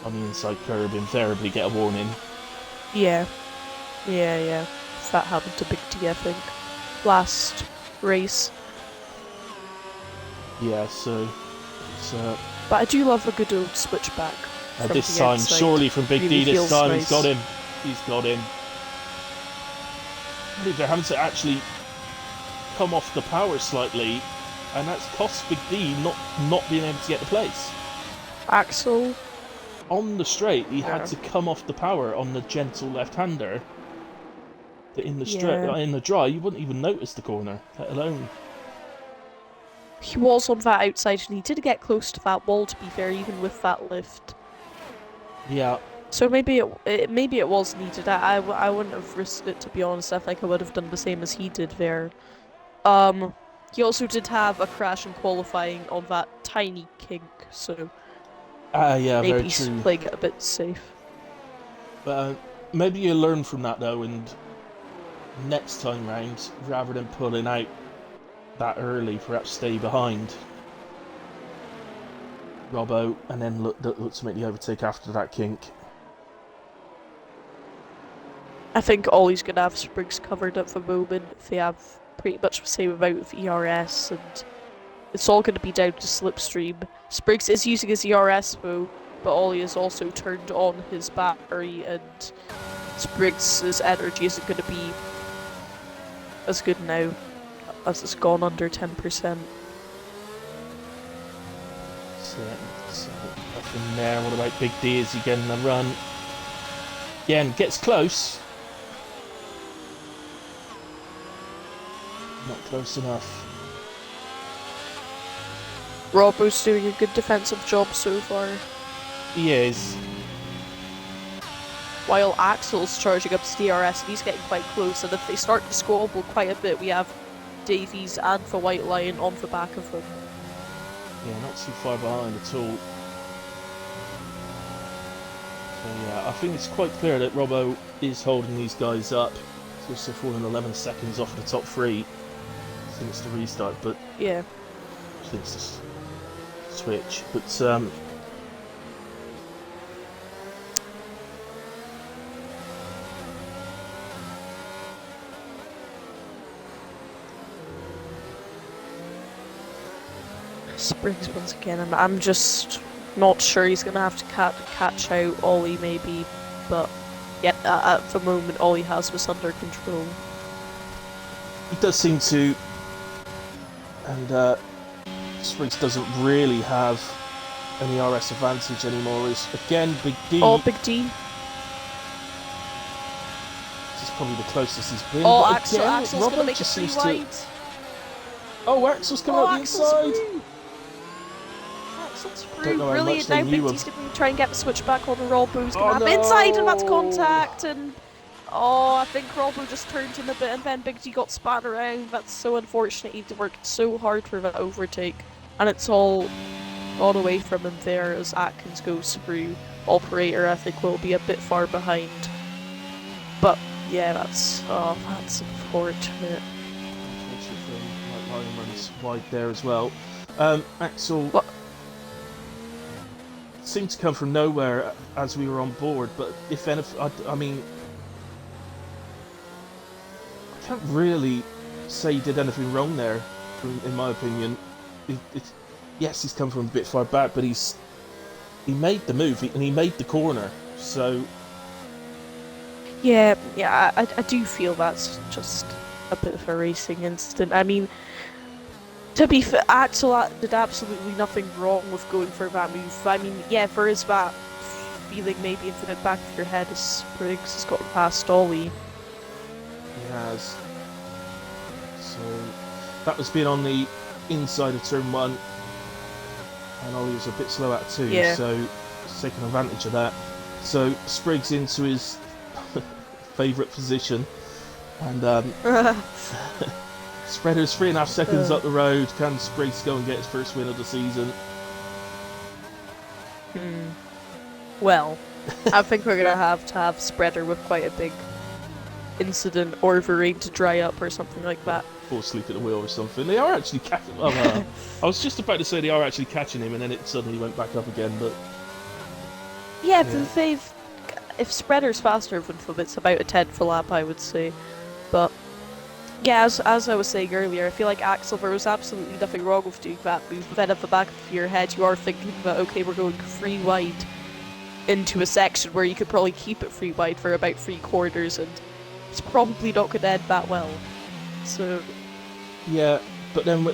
on the inside curb, invariably get a warning. Yeah. That happened to Big D, I think. Last race. Yeah, so it's But I do love a good old switchback. this time, outside. surely from Big Really D this time, nice. he's got him. He's got him. I think they're having to actually come off the power slightly, and that's cost Big D not being able to get the place. Axel. On the straight, he had to come off the power on the gentle left-hander. That in the dry, you wouldn't even notice the corner, let alone. He was on that outside and he did get close to that wall, to be fair, even with that lift. Yeah. So maybe it was needed. I wouldn't have risked it, to be honest. I think I would have done the same as he did there. He also did have a crash in qualifying on that tiny kink, so Yeah, maybe very he's true. playing it a bit safe. But maybe you learn from that though, and next time round, rather than pulling out that early, perhaps stay behind Robbo and then look to make the overtake after that kink. I think Ollie's gonna have Spriggs covered at the moment. They have pretty much the same amount of ERS, and it's all gonna be down to slipstream. Spriggs is using his ERS though, but Ollie has also turned on his battery, and Spriggs' energy isn't gonna be as good now as it's gone under 10%. So nothing there. What about Big D? Is he getting a run? Again, gets close. Not close enough. Robbo's doing a good defensive job so far, He is. while Axel's charging up his DRS and he's getting quite close, and if they start to squabble quite a bit, we have Davies and the White Lion on the back of them. Yeah, not too far behind at all. So yeah, I think it's quite clear that Robbo is holding these guys up. So they're falling 11 seconds off the top 3 since the restart, but Yeah. since the switch. But Springs once again, and I'm just not sure he's gonna have to catch out Ollie maybe, but yeah, at the moment Ollie has this under control. he does seem to, and Spriggs doesn't really have any RS advantage anymore. Is again Big D. Oh, Big D. This is probably the closest he's been. Oh, but Axel's Robbo gonna make it just 3 seems wide. Oh, Axel's coming out the inside. Axel's Don't through. know how Brilliant. much they Now Big knew D's gonna try and get the switch back on the Robbo's gonna Oh, have no. inside, and that's contact, and oh, I think Robbo just turned him a bit, and then Big D got spat around. That's so unfortunate. He worked so hard for that overtake, and it's all gone away from him there as Atkins goes through. Operator, I think, will be a bit far behind. But yeah, that's unfortunate. Like Lion runs wide there as well. Axel seemed to come from nowhere as we were on board, but if anything, I mean, I can't really say he did anything wrong there, in my opinion. Yes, he's come from a bit far back, but he made the move and he made the corner, so. Yeah, I do feel that's just a bit of a racing incident. I mean, to be fair, Axel did absolutely nothing wrong with going for that move. I mean, yeah, there is that feeling maybe in the back of your head as Spriggs has gotten past Ollie. He has. So that was being on the inside of turn 1, and Ollie was a bit slow out of 2, Yeah. so he's taking advantage of that. So Spriggs into his favourite position, and Spreader's 3.5 seconds up the road. Can Spriggs go and get his first win of the season? Well, I think we're gonna have to have Spreader with quite a big incident, or the rain to dry up or something like that. Fall asleep at the wheel or something. They are actually catching. I was just about to say they are actually catching him, and then it suddenly went back up again. But Yeah, if Spreader's faster than Fub, it's about a 10th a lap, I would say. But yeah, as I was saying earlier, I feel like Axel, there was absolutely nothing wrong with doing that move. But then at the back of your head, you are thinking that, okay, we're going 3 wide into a section where you could probably keep it 3 wide for about 3 quarters, and it's probably not going to end that well. So yeah, but then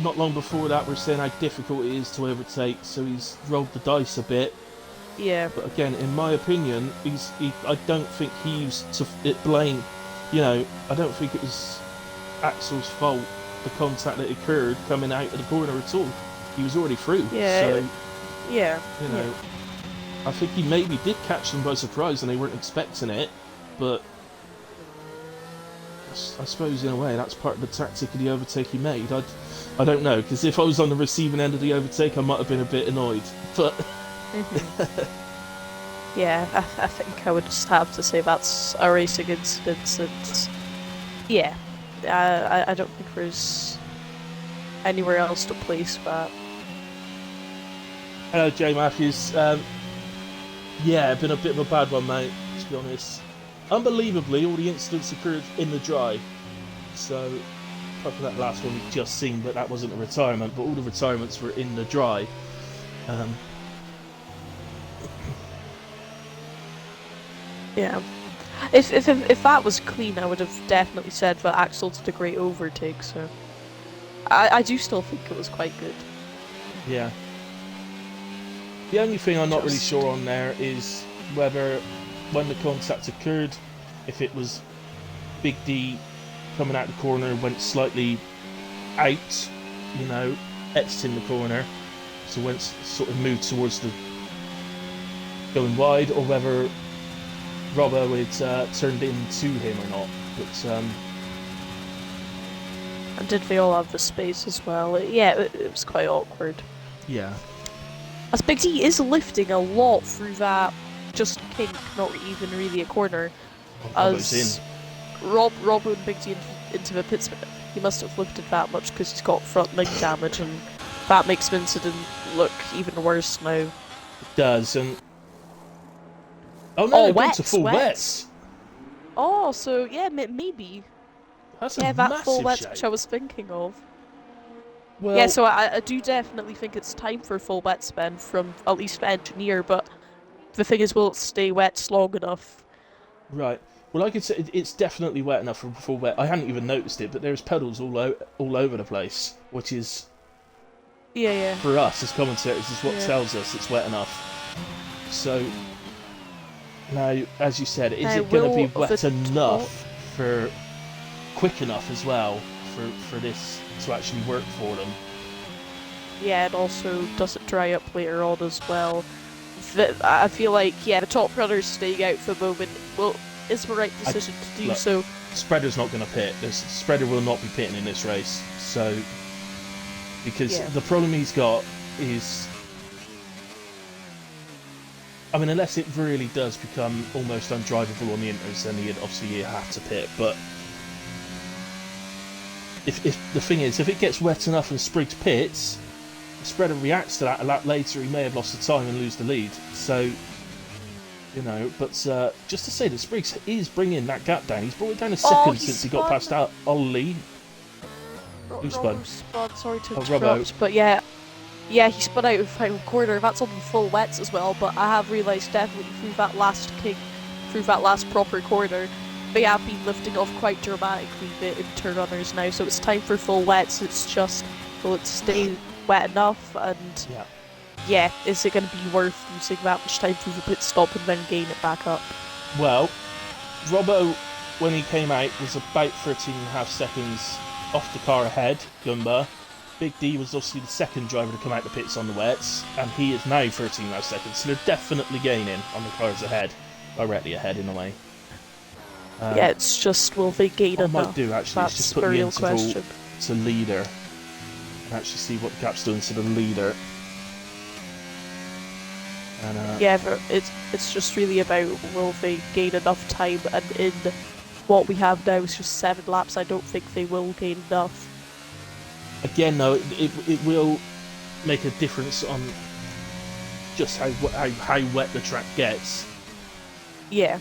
not long before that, we're saying how difficult it is to overtake. So he's rolled the dice a bit. yeah, But again, in my opinion, I don't think he used to blame. I don't think it was Axel's fault, the contact that occurred coming out of the corner at all. He was already through. Yeah. So, yeah. I think he maybe did catch them by surprise and they weren't expecting it. But I suppose in a way that's part of the tactic of the overtake he made. I don't know, because if I was on the receiving end of the overtake, I might have been a bit annoyed. But Yeah, I think I would just have to say that's a racing incident, and yeah, I don't think there's anywhere else to place that. Hello, Jay Matthews. Yeah, been a bit of a bad one, mate, to be honest. Unbelievably, all the incidents occurred in the dry. So, apart from that last one we've just seen, but that wasn't a retirement, but all the retirements were in the dry. Yeah. If that was clean, I would have definitely said that Axel did a great overtake, so I do still think it was quite good. Yeah. The only thing I'm not really sure on there is whether, when the contact occurred, if it was Big D coming out the corner, went slightly out, exiting the corner, so went sort of moved towards the going wide, or whether Robbo had turned into him or not. But And did they all have the space as well? It was quite awkward. yeah. As Big D is lifting a lot through that just kink, not even really a corner. Robbo's As in. Rob and Big D into the pits, he must have lifted that much because he's got front leg damage, and that makes the incident look even worse now. It does, and oh no, they've gone to full wets. Oh, so yeah, maybe. That's a that massive full wets shake. which I was thinking of. Well, Yeah, so I do definitely think it's time for full wet spin from at least the engineer, but the thing is, will it stay wet long enough? right. Well, I could say it's definitely wet enough for full wet. I hadn't even noticed it, but there's puddles all over the place, which is Yeah. for us as commentators is what Yeah. tells us it's wet enough. So now, as you said, is Now, it going to be will wet the enough for quick enough as well for this to actually work for them? Yeah, and also does it dry up later on as well? I feel like, the top runners staying out for the moment is the right decision to do look, so. Spreader's not going to pit. Spreader will not be pitting in this race. So, because the problem he's got is, I mean, unless it really does become almost undrivable on the inters, then you have to pit. But if the thing is, if it gets wet enough and Spriggs pits, the Spreader reacts to that a lap later, he may have lost the time and lose the lead. So, but just to say that Spriggs is bringing that gap down. He's brought it down a second since he got past out Ollie. Who spun? Sorry to Oh, interrupt, Robbo. but yeah, he spun out of the final corner. That's on the full wets as well, but I have realised definitely through that last kick, through that last proper corner, they have been lifting off quite dramatically the inter runners now, so it's time for full wets. It's just, will it stay wet enough, and is it going to be worth using that much time through the pit stop and then gain it back up? Well, Robbo when he came out, was about 13.5 seconds off the car ahead, Gumba. Big D was obviously the second driver to come out the pits on the wets, and he is now 13.5 seconds, so they're definitely gaining on the cars ahead, directly ahead in a way. Yeah, it's just, will they gain What I enough? might do actually is That's just the put the real interval question. to leader, and actually see what the gap's doing to the leader. And Yeah, it's just really about, will they gain enough time, and in what we have now is just 7 laps. I don't think they will gain enough. again, though, it will make a difference on just how wet the track gets. Yeah.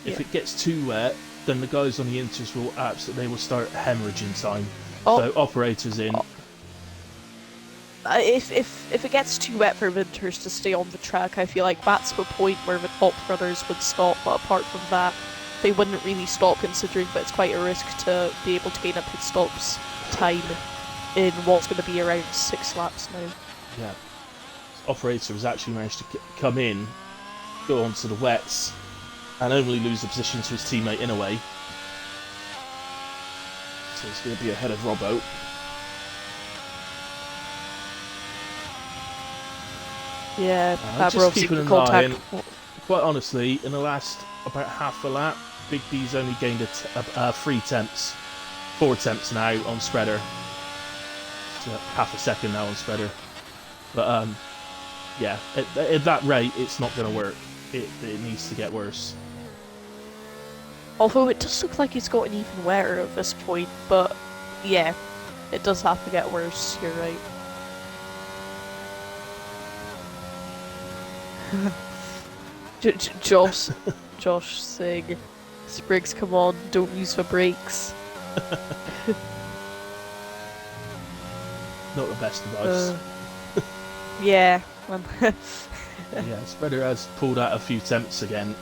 If it gets too wet, then the guys on the inters will they will start hemorrhaging time. Oh. So operators in. If it gets too wet for Winters to stay on the track, I feel like that's the point where the top runners would stop. But apart from that, they wouldn't really stop, considering that it's quite a risk to be able to gain a pit stops time in what's going to be around 6 laps now. Yeah. Operator has actually managed to come in, go onto the wets, and only lose the position to his teammate in a way. So he's going to be ahead of Robbo. Yeah, just keeping an eye, and quite honestly, in the last about half a lap, Big D's only gained 3 attempts, 4 attempts now on spreader. So half a second now on spreader. But yeah, at that rate, it's not going to work. It needs to get worse. Although it does look like it's gotten even wetter at this point, but yeah, it does have to get worse, you're right. Josh saying, Spriggs, come on, don't use the brakes. Not the best advice. Yeah. Yeah, Spreader has pulled out a few attempts again.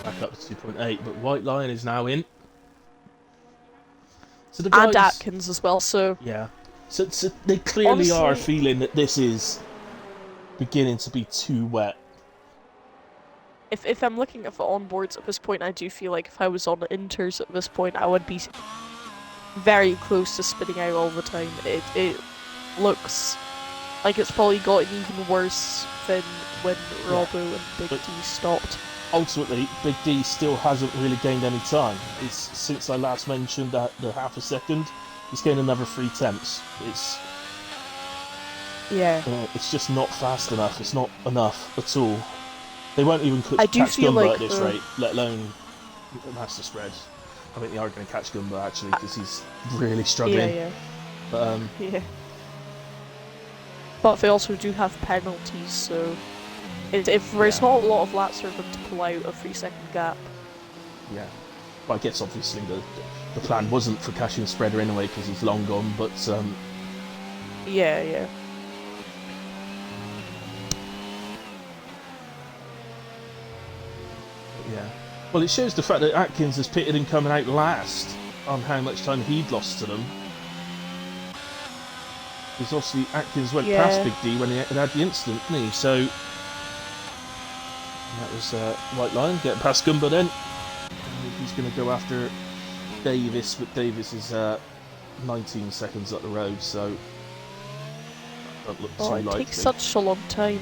Back up to 2.8, but White Lion is now in. So the guys, and Atkins as well, so... Yeah. So they clearly are feeling that this is beginning to be too wet. If I'm looking at the onboards at this point, I do feel like if I was on the inters at this point, I would be very close to spitting out all the time. It looks like it's probably gotten even worse than when Robbo and Big D stopped. Ultimately, Big D still hasn't really gained any time. It's since I last mentioned that the half a second, he's gained another 3 attempts. It's just not fast enough. It's not enough at all. They won't even catch Gumba at this rate, let alone master spread. I think they are going to catch Gumba actually because he's really struggling. Yeah. But yeah. But they also do have penalties, so if there's not a lot of laps for them to pull out a 3-second gap. Yeah. But I guess obviously the plan wasn't for catching Spreader anyway because he's long gone. But yeah. Yeah. Well, it shows the fact that Atkins has pitted and coming out last on how much time he'd lost to them. Because obviously Atkins went past Big D when he had the incident, didn't he? So that was White Lion getting past Gumba then. And he's going to go after Davis, but Davis is 19 seconds up the road, so don't look too likely. It takes such a long time.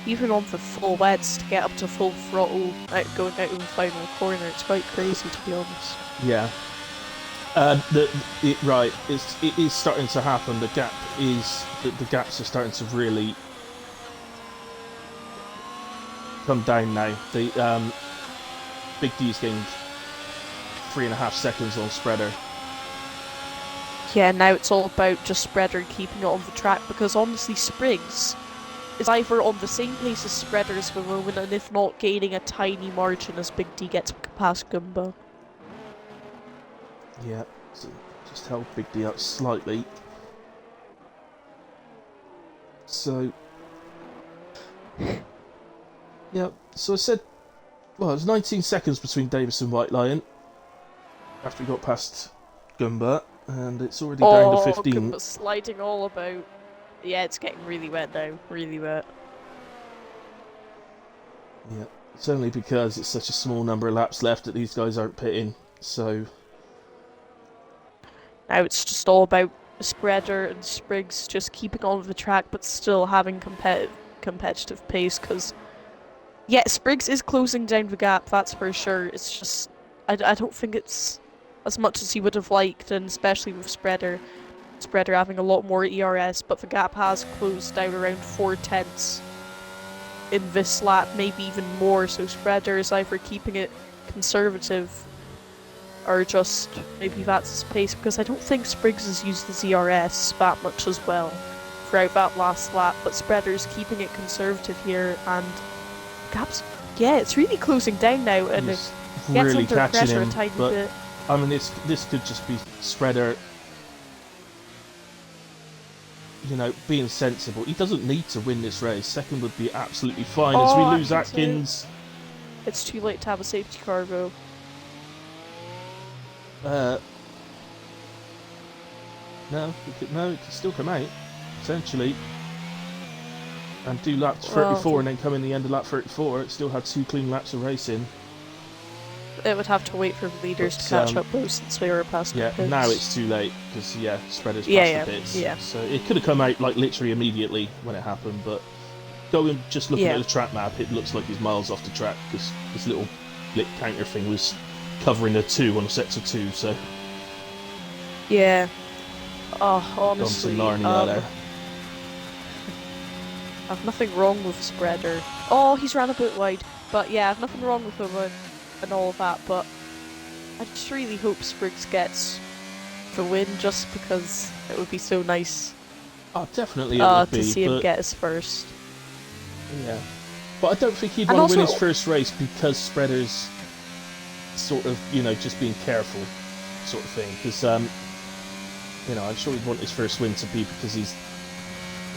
Even on the full wets to get up to full throttle, going out in the final corner, it's quite crazy to be honest. Yeah. Right, it is starting to happen. The gaps are starting to really come down now. The Big D's gained 3.5 seconds on Spreader. Yeah, now it's all about just Spreader keeping it on the track, because honestly, Spriggs is either on the same pace as Spreaders for the moment, and if not, gaining a tiny margin as Big D gets past Gumba. Yeah, so just held Big D up slightly. So, yeah, so I said, well, it was 19 seconds between Davis and White Lion after we got past Gumba, and it's already down to 15. Gumba's sliding all about. Yeah, it's getting really wet now. Really wet. Yeah. It's only because it's such a small number of laps left that these guys aren't pitting. So Now it's just all about Spreader and Spriggs just keeping on the track, but still having competitive pace. Because yeah, Spriggs is closing down the gap, that's for sure. It's just I don't think it's as much as he would have liked, and especially with Spreader having a lot more ERS, but the gap has closed down around 4 tenths in this lap, maybe even more. So Spreader is either keeping it conservative or just maybe that's his pace, because I don't think Spriggs has used his ERS that much as well throughout that last lap, but Spreader's keeping it conservative here, and gap's, yeah, it's really closing down now, and he's it gets really under catching pressure him. a tiny But bit. I mean, this could just be Spreader, you know, being sensible. He doesn't need to win this race. Second would be absolutely fine. As we lose Atkins. It's too late to have a safety car though. No, it could still come out, potentially. And do lap 34 and then come in the end of lap 34. It still had 2 clean laps of racing. It would have to wait for the leaders to catch up though, since they were past the pits. Yeah, now it's too late, because, yeah, Spreader's past the pits. Yeah. So it could have come out, like, literally immediately when it happened, but going, just looking at the track map, it looks like he's miles off the track, because this little lit counter thing was covering a 2 on sets of 2, so... Yeah. Oh, honestly, there. I've nothing wrong with Spreader. Oh, he's ran a bit wide. But yeah, I've nothing wrong with him and all of that, but I just really hope Spriggs gets the win, just because it would be so nice Oh, definitely it would be, to see him get his first. Yeah. But I don't think he'd want to win his first race because Spreader's sort of, you know, just being careful sort of thing. Because, you know, I'm sure he'd want his first win to be because he's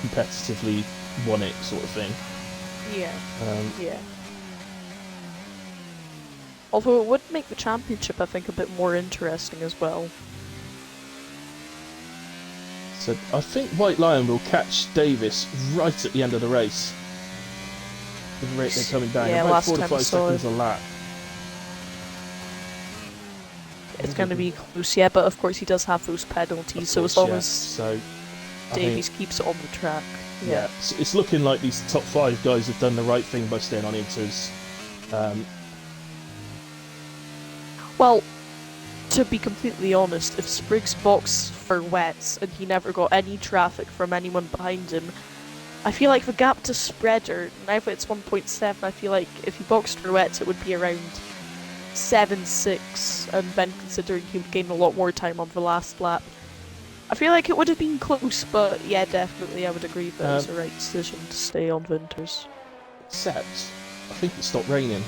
competitively won it sort of thing. Yeah. Yeah. Although it would make the championship, I think, a bit more interesting as well. So I think White Lion will catch Davis right at the end of the race. The rate they're coming down, about 4 to 5 seconds a lap. It's going to be close, yeah, but of course he does have those penalties, so as long as Davies keeps it on the track. Yeah. It's looking like these top 5 guys have done the right thing by staying on inters. Well, to be completely honest, if Spriggs boxed for wets and he never got any traffic from anyone behind him, I feel like the gap to Spreader, now that it's 1.7, I feel like if he boxed for wets it would be around 7.6, and then considering he would gain a lot more time on the last lap, I feel like it would have been close, but yeah, definitely I would agree that it was the right decision to stay on winters. Except, I think it stopped raining.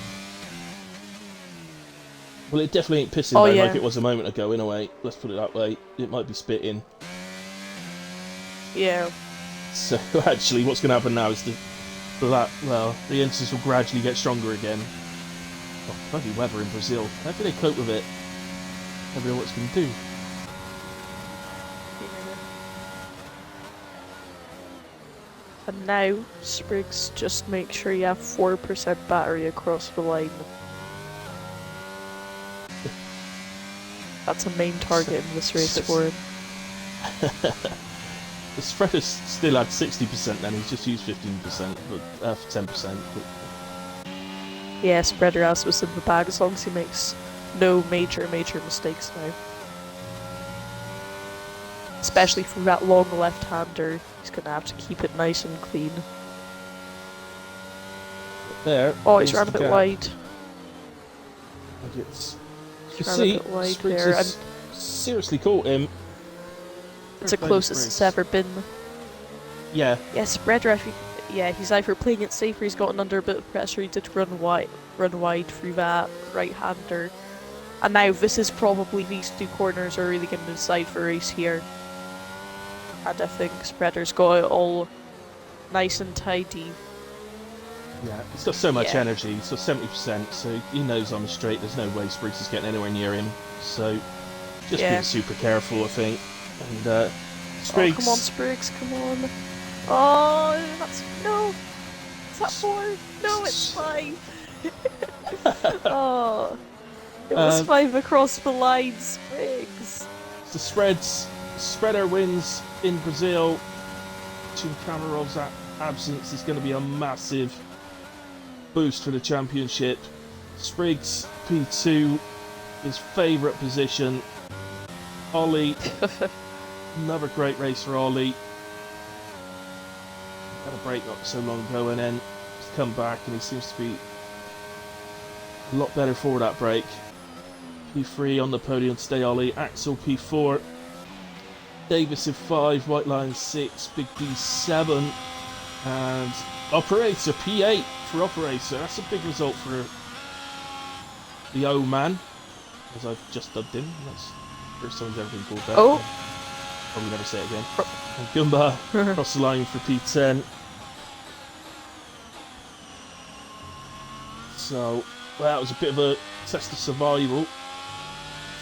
Well, it definitely ain't pissing down like it was a moment ago, in a way. Let's put it that way. It might be spitting. Yeah. So, actually, what's going to happen now is the inters will gradually get stronger again. Oh, bloody weather in Brazil. How do they cope with it? I don't know what it's going to do. And now, Spriggs, just make sure you have 4% battery across the line. That's a main target in this race for him. The Spreader's still had 60% then, he's just used 15%, but 10%. But... Yeah, Spreader has was in the bag as long as he makes no major mistakes now. Especially from that long left-hander, he's going to have to keep it nice and clean. There. Oh, he's ran a bit wide. You see, Spriggs has seriously caught him. It's the closest it's ever been. Yeah. Yeah, Spreader, I think, yeah, he's either playing it safer, he's gotten under a bit of pressure, he did run wide through that right-hander. And now this is probably, these 2 corners are really going to decide for a race here. And I think Spreader's got it all nice and tidy. Yeah, he's got so much energy, he's got 70%, so he knows on the straight there's no way Spriggs is getting anywhere near him. So, just being super careful, I think. And, Spriggs... Oh, come on, Spriggs, come on. Oh, that's... No! Is that 4? No, it's 5. Oh, it was um, 5 across the line, Spriggs. the spreader wins in Brazil. Chimkamerov's absence is going to be a massive boost for the championship. Spriggs P2, his favourite position. Ollie, another great race for Ollie. Had a break not so long ago and then he's come back and he seems to be a lot better for that break. P3 on the podium today, Ollie. Axel P4. Davis in 5, White Lion 6, Big D 7, and Operator P8 for Operator. That's a big result for the O man, as I've just dubbed him. That's the first time he's ever been called that. Oh, Probably never say it again. And Goomba across the line for P10. So, well, that was a bit of a test of survival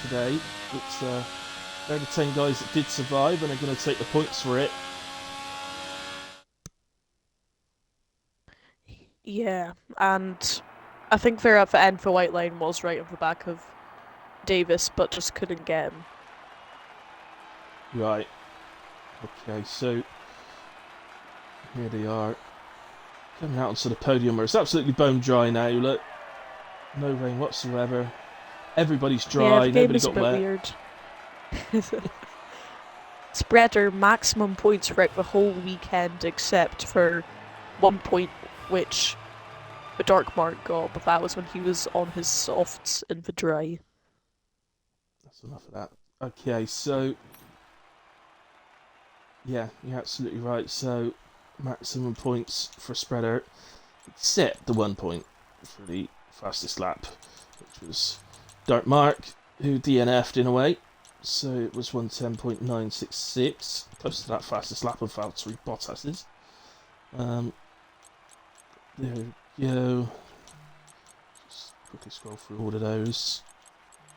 today. They're the 10 guys that did survive and are going to take the points for it. yeah, and I think they're at the end for White Line was right off the back of Davis, but just couldn't get him. Right. Okay, so here they are coming out onto the podium where it's absolutely bone dry now. Look, no rain whatsoever. Everybody's Yeah, dry. the game Nobody is a got bit wet. weird. Spreader maximum points throughout the whole weekend except for 1 point, which the Dark Mark got, but that was when he was on his softs in the dry. That's enough of that. Okay, so yeah, you're absolutely right. So maximum points for spreader, except the 1 point for the fastest lap, which was Dark Mark, who DNF'd in a way. So it was 110.966, close to that fastest lap of Valtteri Bottas's. There we go. Just quickly scroll through all of those.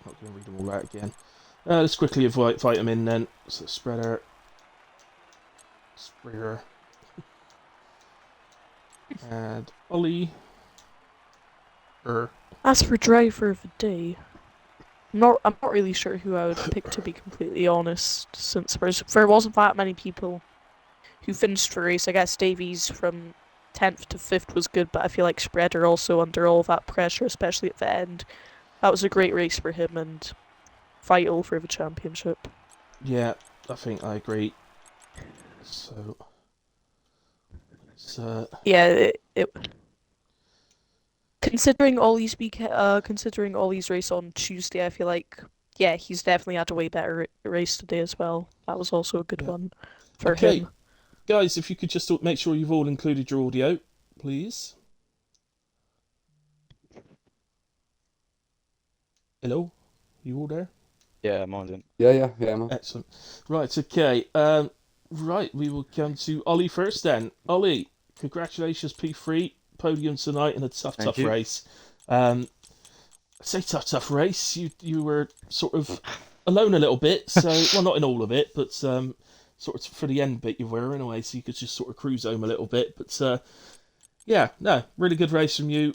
Not going to read them all out again. Let's quickly invite them in then. So spreader, Spreader, and Ollie. As for driver of the day, I'm not really sure who I would pick to be completely honest, since there wasn't that many people who finished the race. I guess Davies from 10th to 5th was good, but I feel like Spreader also under all that pressure, especially at the end. That was a great race for him and vital for the championship. Yeah, I think I agree. So, Yeah, considering Ollie's race on Tuesday, I feel like yeah, he's definitely had a way better race today as well. That was also a good yeah. one for Okay, him. guys, if you could just make sure you've all included your audio, please. Hello, you all there? Yeah, mine didn't. Yeah, man. Excellent. Right, okay. Right, we will come to Ollie first then. Ollie, congratulations, P3, podium tonight in a Thank tough you. race. I say tough race. You were sort of alone a little bit, so well, not in all of it, but sort of for the end bit you were in a way, so you could just sort of cruise home a little bit. But yeah, no, really good race from you.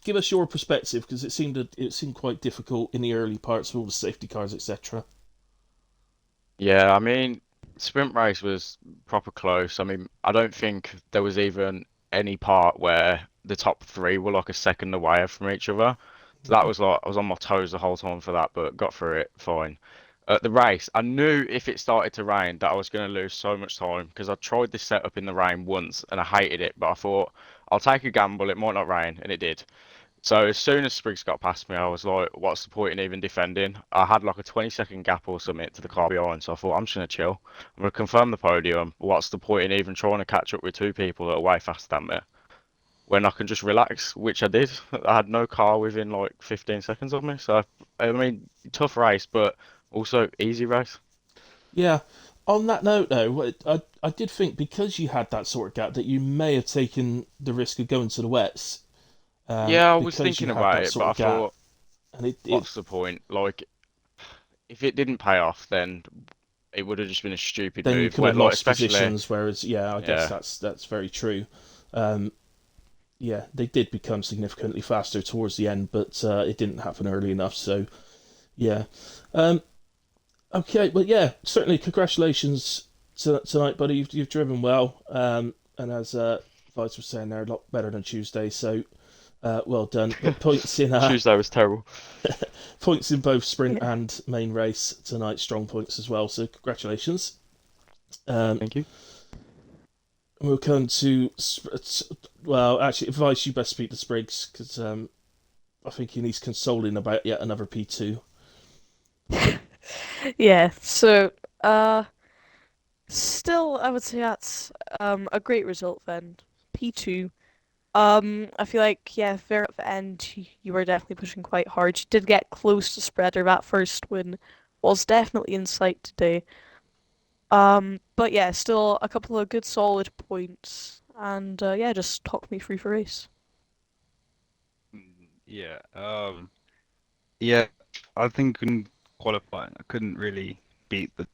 Give us your perspective because it seemed quite difficult in the early parts with all the safety cars, etc. Yeah, I mean, sprint race was proper close. I mean, I don't think there was even any part where the top three were like a second away from each other. So that was like I was on my toes the whole time for that, but got through it fine. At the race, I knew if it started to rain that I was going to lose so much time because I tried this setup in the rain once and I hated it, but I thought I'll take a gamble, it might not rain, and it did. So as soon as Spriggs got past me, I was like, what's the point in even defending? I had like a 20-second gap or something to the car behind, so I thought, I'm just going to chill. I'm going to confirm the podium. What's the point in even trying to catch up with two people that are way faster than me when I can just relax, which I did. I had no car within like 15 seconds of me. So, I mean, tough race, but also easy race. Yeah. On that note, though, I did think because you had that sort of gap that you may have taken the risk of going to the wets, Yeah, I was because you thinking had about that it, but sort I of gap, thought, and it what's the point? Like, if it didn't pay off, then it would have just been a stupid then you move. could Where, have like, lost especially, positions. Whereas, yeah, I guess yeah. that's very true. Um, yeah, they did become significantly faster towards the end, but it didn't happen early enough. So yeah, um, okay, but yeah, certainly congratulations tonight, buddy. You've driven well, and as Vice was saying, they're a lot better than Tuesday. So well done. But Tuesday was terrible. points in both sprint Yeah. and main race tonight. Strong points as well. So congratulations. Um, Thank you. we'll come to well, actually, Vice, you best speak to Spriggs because I think he needs consoling about yet another P2. Yeah, so still I would say that's a great result then. P2. I feel like yeah, very at the end you were definitely pushing quite hard. You did get close to spreader. That first win was definitely in sight today. But yeah, still a couple of good solid points. And yeah, just talk me through the race. Yeah. Yeah. I think in qualifying, I couldn't really beat the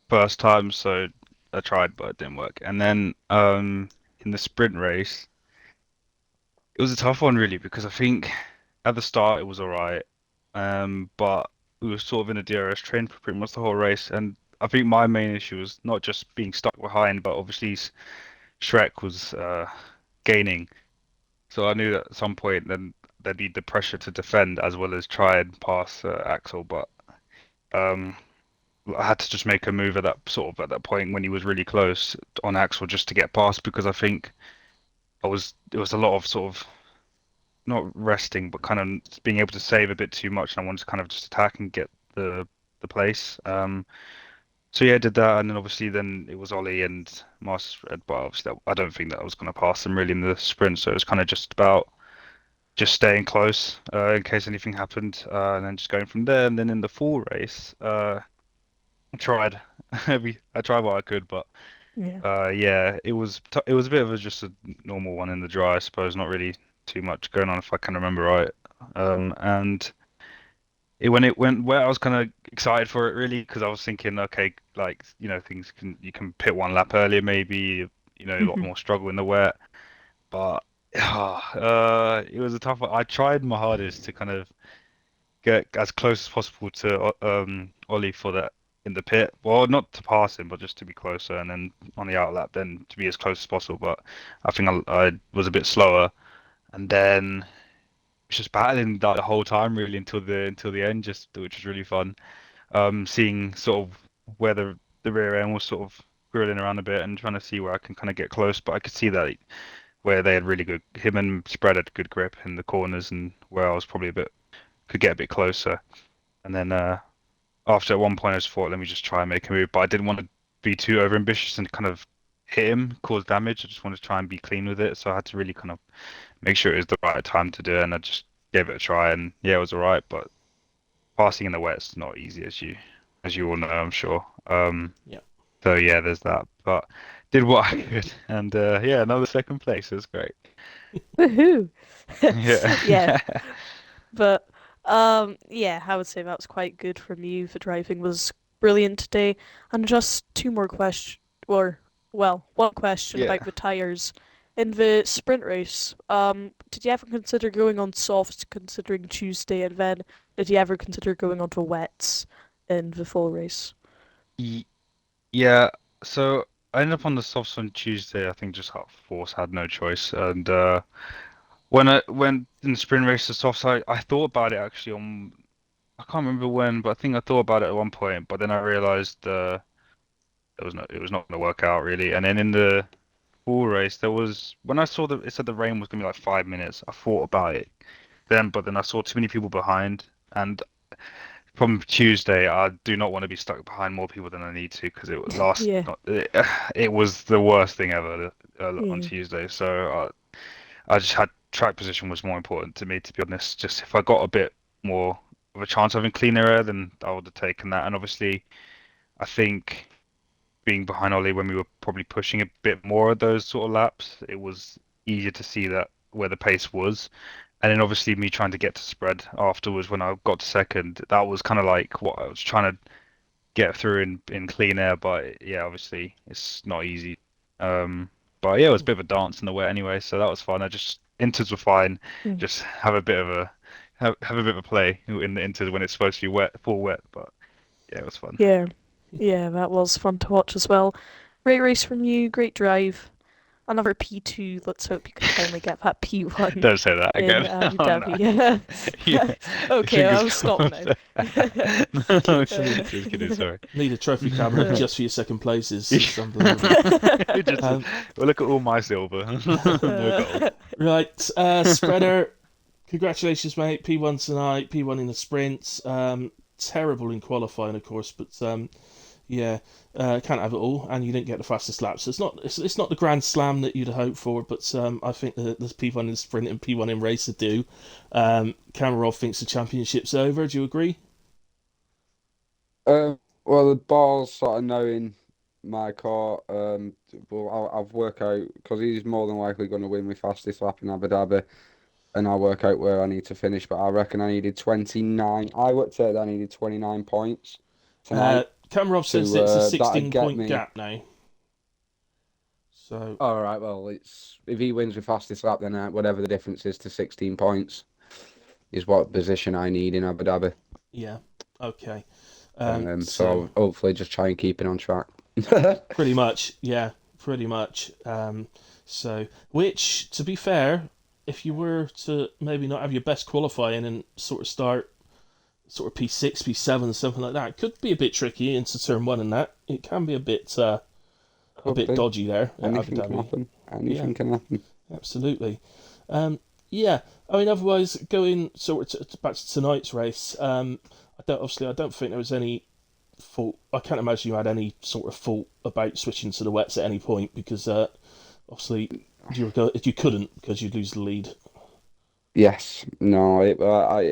first time, so I tried, but it didn't work. And then in the sprint race, it was a tough one really because I think at the start it was all right, but we were sort of in a DRS train for pretty much the whole race, and I think my main issue was not just being stuck behind, but obviously Shrek was gaining. So I knew that at some point then there'd be the pressure to defend as well as try and pass Axel, but um, I had to just make a move at that sort of at that point when he was really close on Axel just to get past because I think it was a lot of sort of not resting but kind of being able to save a bit too much and I wanted to kind of just attack and get the place. So yeah, I did that and then obviously then it was Ollie and Master, but obviously I don't think that I was going to pass them really in the sprint, so it was kind of just about just staying close in case anything happened, and then just going from there. And then in the full race, I tried I tried what I could, but Yeah. yeah, it was a bit of a just a normal one in the dry, I suppose. Not really too much going on if I can remember right. And it went where I was kind of excited for it really because I was thinking, okay, like things can you can pit one lap earlier maybe, a lot Hmm. more struggle in the wet. But it was a tough one. I tried my hardest to kind of get as close as possible to Ollie for that in the pit. Well, not to pass him, but just to be closer, and then on the outlap, then to be as close as possible. But I think I was a bit slower, and then was just battling that the whole time really until the end, just which was really fun. Seeing sort of where the rear end was sort of grilling around a bit and trying to see where I can kind of get close, but I could see that where they had really good, him and Spread had good grip in the corners, and where I was probably a bit could get a bit closer. And then after at one point I just thought, let me just try and make a move, but I didn't want to be too over ambitious and kind of hit him, cause damage. I just wanted to try and be clean with it, so I had to really kind of make sure it was the right time to do it, and I just gave it a try, and yeah, it was all right. But passing in the wet's not easy, as you all know, I'm sure. Yeah. So yeah, there's that. But did what I could, and yeah, another second place. It was great. Woohoo! Yeah, Yeah. but yeah, I would say that was quite good from you. The driving was brilliant today. And just two more questions, or well, one question Yeah. about the tires. In the sprint race, did you ever consider going on softs considering Tuesday, and then did you ever consider going on to wets in the full race? Y- Yeah, so I ended up on the softs on Tuesday. I think just out of force, had no choice. And when I went in the sprint race to softs, I thought about it actually on I can't remember when, but I think I thought about it at one point. But then I realized it was not going to work out really. And then in the full race, there was when I saw that it said the rain was going to be like 5 minutes. I thought about it then, but then I saw too many people behind, and from Tuesday, I do not want to be stuck behind more people than I need to because it was last. Yeah, It was the worst thing ever on yeah, Tuesday. So I just had track position was more important to me, to be honest. Just if I got a bit more of a chance of having clean air, then I would have taken that. And obviously, I think being behind Ollie when we were probably pushing a bit more of those sort of laps, it was easier to see that where the pace was. And then obviously me trying to get to spread afterwards when I got to second, that was kind of like what I was trying to get through in clean air. But yeah, obviously it's not easy. Um, but yeah, it was a bit of a dance in the wet anyway, so that was fun. I just inters were fine. Mm. Just have a bit of a have a bit of a play in the inters when it's supposed to be wet, full wet. But yeah, it was fun. Yeah, yeah, that was fun to watch as well. Great race from you, great drive. Another P2. Let's hope you can finally get that P1 Don't say that in again. Abu Oh no. Dhabi. Yeah. Okay, Fingers I'll stop crossed. now. No, just kidding. Sorry. Need a trophy cabinet Uh, just for your second places. It's unbelievable. Just, Um, well, look at all my silver. No gold. right, Spreader. Congratulations, mate. P1 tonight. P1 in the sprints. Terrible in qualifying, of course, but yeah, can't have it all. And you didn't get the fastest lap, so it's not the grand slam that you'd hope for. But I think that there's P1 in the sprint and P1 in race to do. Kamarov thinks the championship's over. Do you agree? Well, the ball's sort of knowing my car. Well, I've worked out because he's more than likely going to win my fastest lap in Abu Dhabi, and I'll work out where I need to finish. But I reckon I needed 29. I worked out that I needed 29 points tonight. Kamarov says to, it's a that'd 16 get point me. gap now. So All right, well, it's if he wins the fastest lap, then whatever the difference is to 16 points is what position I need in Abu Dhabi. yeah, okay. So hopefully just try and keep it on track. Pretty much, yeah, pretty much. So, which, to be fair, if you were to maybe not have your best qualifying and sort of start sort of P6, P7, something like that, it could be a bit tricky into turn one and that. It can be a bit Could be. dodgy there at Abu Anything can Dhabi. happen. Anything can happen. Absolutely. Yeah, I mean, otherwise, going sort of back to tonight's race, I don't think there was any fault. I can't imagine you had any sort of fault about switching to the wets at any point because obviously you couldn't because you'd lose the lead. Yes, no, it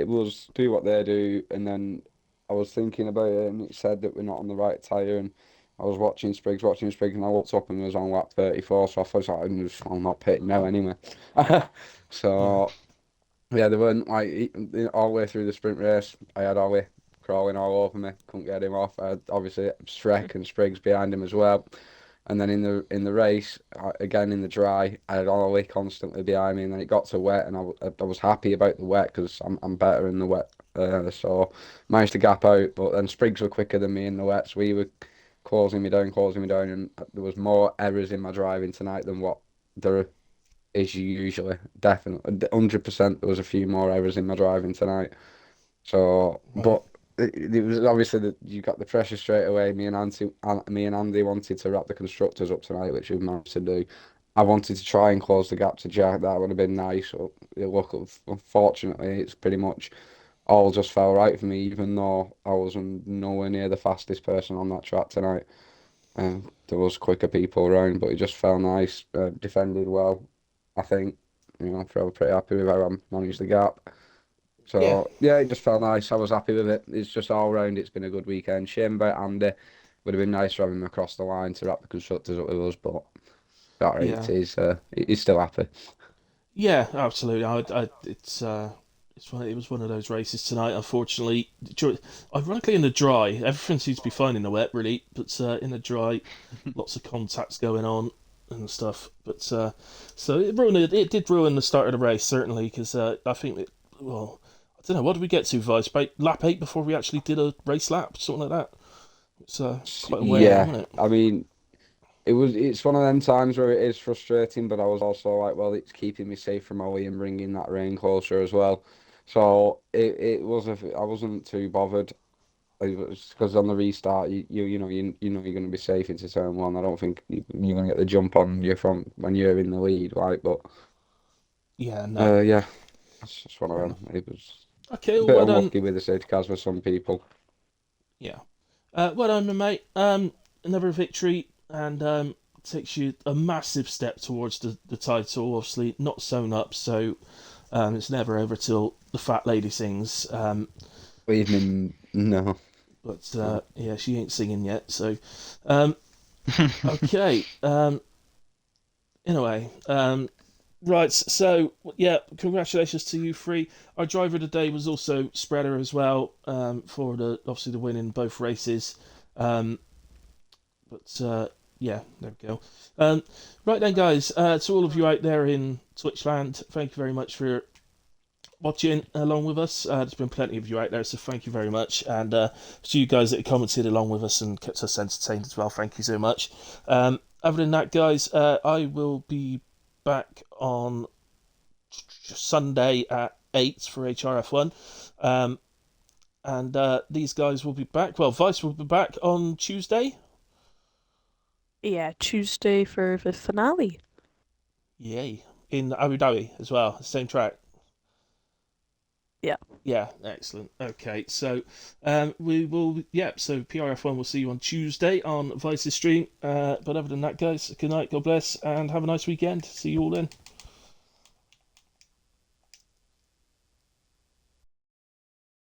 was do what they do, and then I was thinking about it, and it said that we're not on the right tyre, and I was watching Spriggs, and I looked up and it was on lap 34, so I thought I'm not pitting now anyway. Yeah. So yeah, they weren't like all the way through the sprint race. I had Ollie crawling all over me, couldn't get him off. I had obviously Shrek and Spriggs behind him as well. And then in the race, again in the dry, I had Ollie constantly behind me, and then it got to wet, and I was happy about the wet because I'm better in the wet, so managed to gap out. But then Spriggs were quicker than me in the wet, so we were closing me down, and there was more errors in my driving tonight than what there is usually. Definitely, 100%. There was a few more errors in my driving tonight. So, Right. but it was obviously that you got the pressure straight away. Me and Andy wanted to wrap the constructors up tonight, which we managed to do. I wanted to try and close the gap to Jack. That would have been nice. But look, unfortunately, it's pretty much all just fell right for me, even though I was nowhere near the fastest person on that track tonight. There was quicker people around, but it just felt nice. Defended well, I think. I'm pretty happy with how I managed the gap. Yeah. So yeah, it just felt nice. I was happy with it. It's just all round. It's been a good weekend. Shame about Andy. Would have been nice to have him across the line to wrap the constructors up with us, but sorry, Yeah. he's still happy. Yeah, absolutely. It was one of those races tonight. Unfortunately, ironically in the dry, everything seems to be fine in the wet, really. But in the dry, lots of contacts going on and stuff. But so it did ruin the start of the race certainly because I think well, I don't know what did we get to, Vice? About lap 8 before we actually did a race lap, something like that. It's quite a way, Yeah, isn't it? I mean, it's one of them times where it is frustrating, but I was also like, well, it's keeping me safe from Ollie and bringing that rain closer as well. So I wasn't too bothered. It was because on the restart, you know you're going to be safe into turn one. I don't think you're going to get the jump on you from when you're in the lead, right? But Yeah, no. yeah, it's just one of Fair them. enough. It was Okay, a well, bit well done. unlucky with the safety cars for some people. Yeah. Well done, mate. Another victory and takes you a massive step towards the title. Obviously, not sewn up, so it's never over till the fat lady sings. Evening, no. But yeah, she ain't singing yet. So, okay. Anyway, right. So yeah, congratulations to you three. Our driver of the day was also Spreader as well. For obviously the win in both races. But yeah, there we go. Right then, guys, to all of you out there in Twitchland, thank you very much for watching along with us. There's been plenty of you out there, so thank you very much. And to you guys that commented along with us and kept us entertained as well, thank you so much. Other than that, guys, I will be back on Sunday at 8 for HRF1. And these guys will be back. Well, Vice will be back on Tuesday. Yeah, Tuesday for the finale. Yay. In Abu Dhabi as well, same track. Yeah. Yeah, excellent. Okay, so we will, so PRF1 will see you on Tuesday on Vice's stream. But other than that, guys, good night, God bless, and have a nice weekend. See you all then.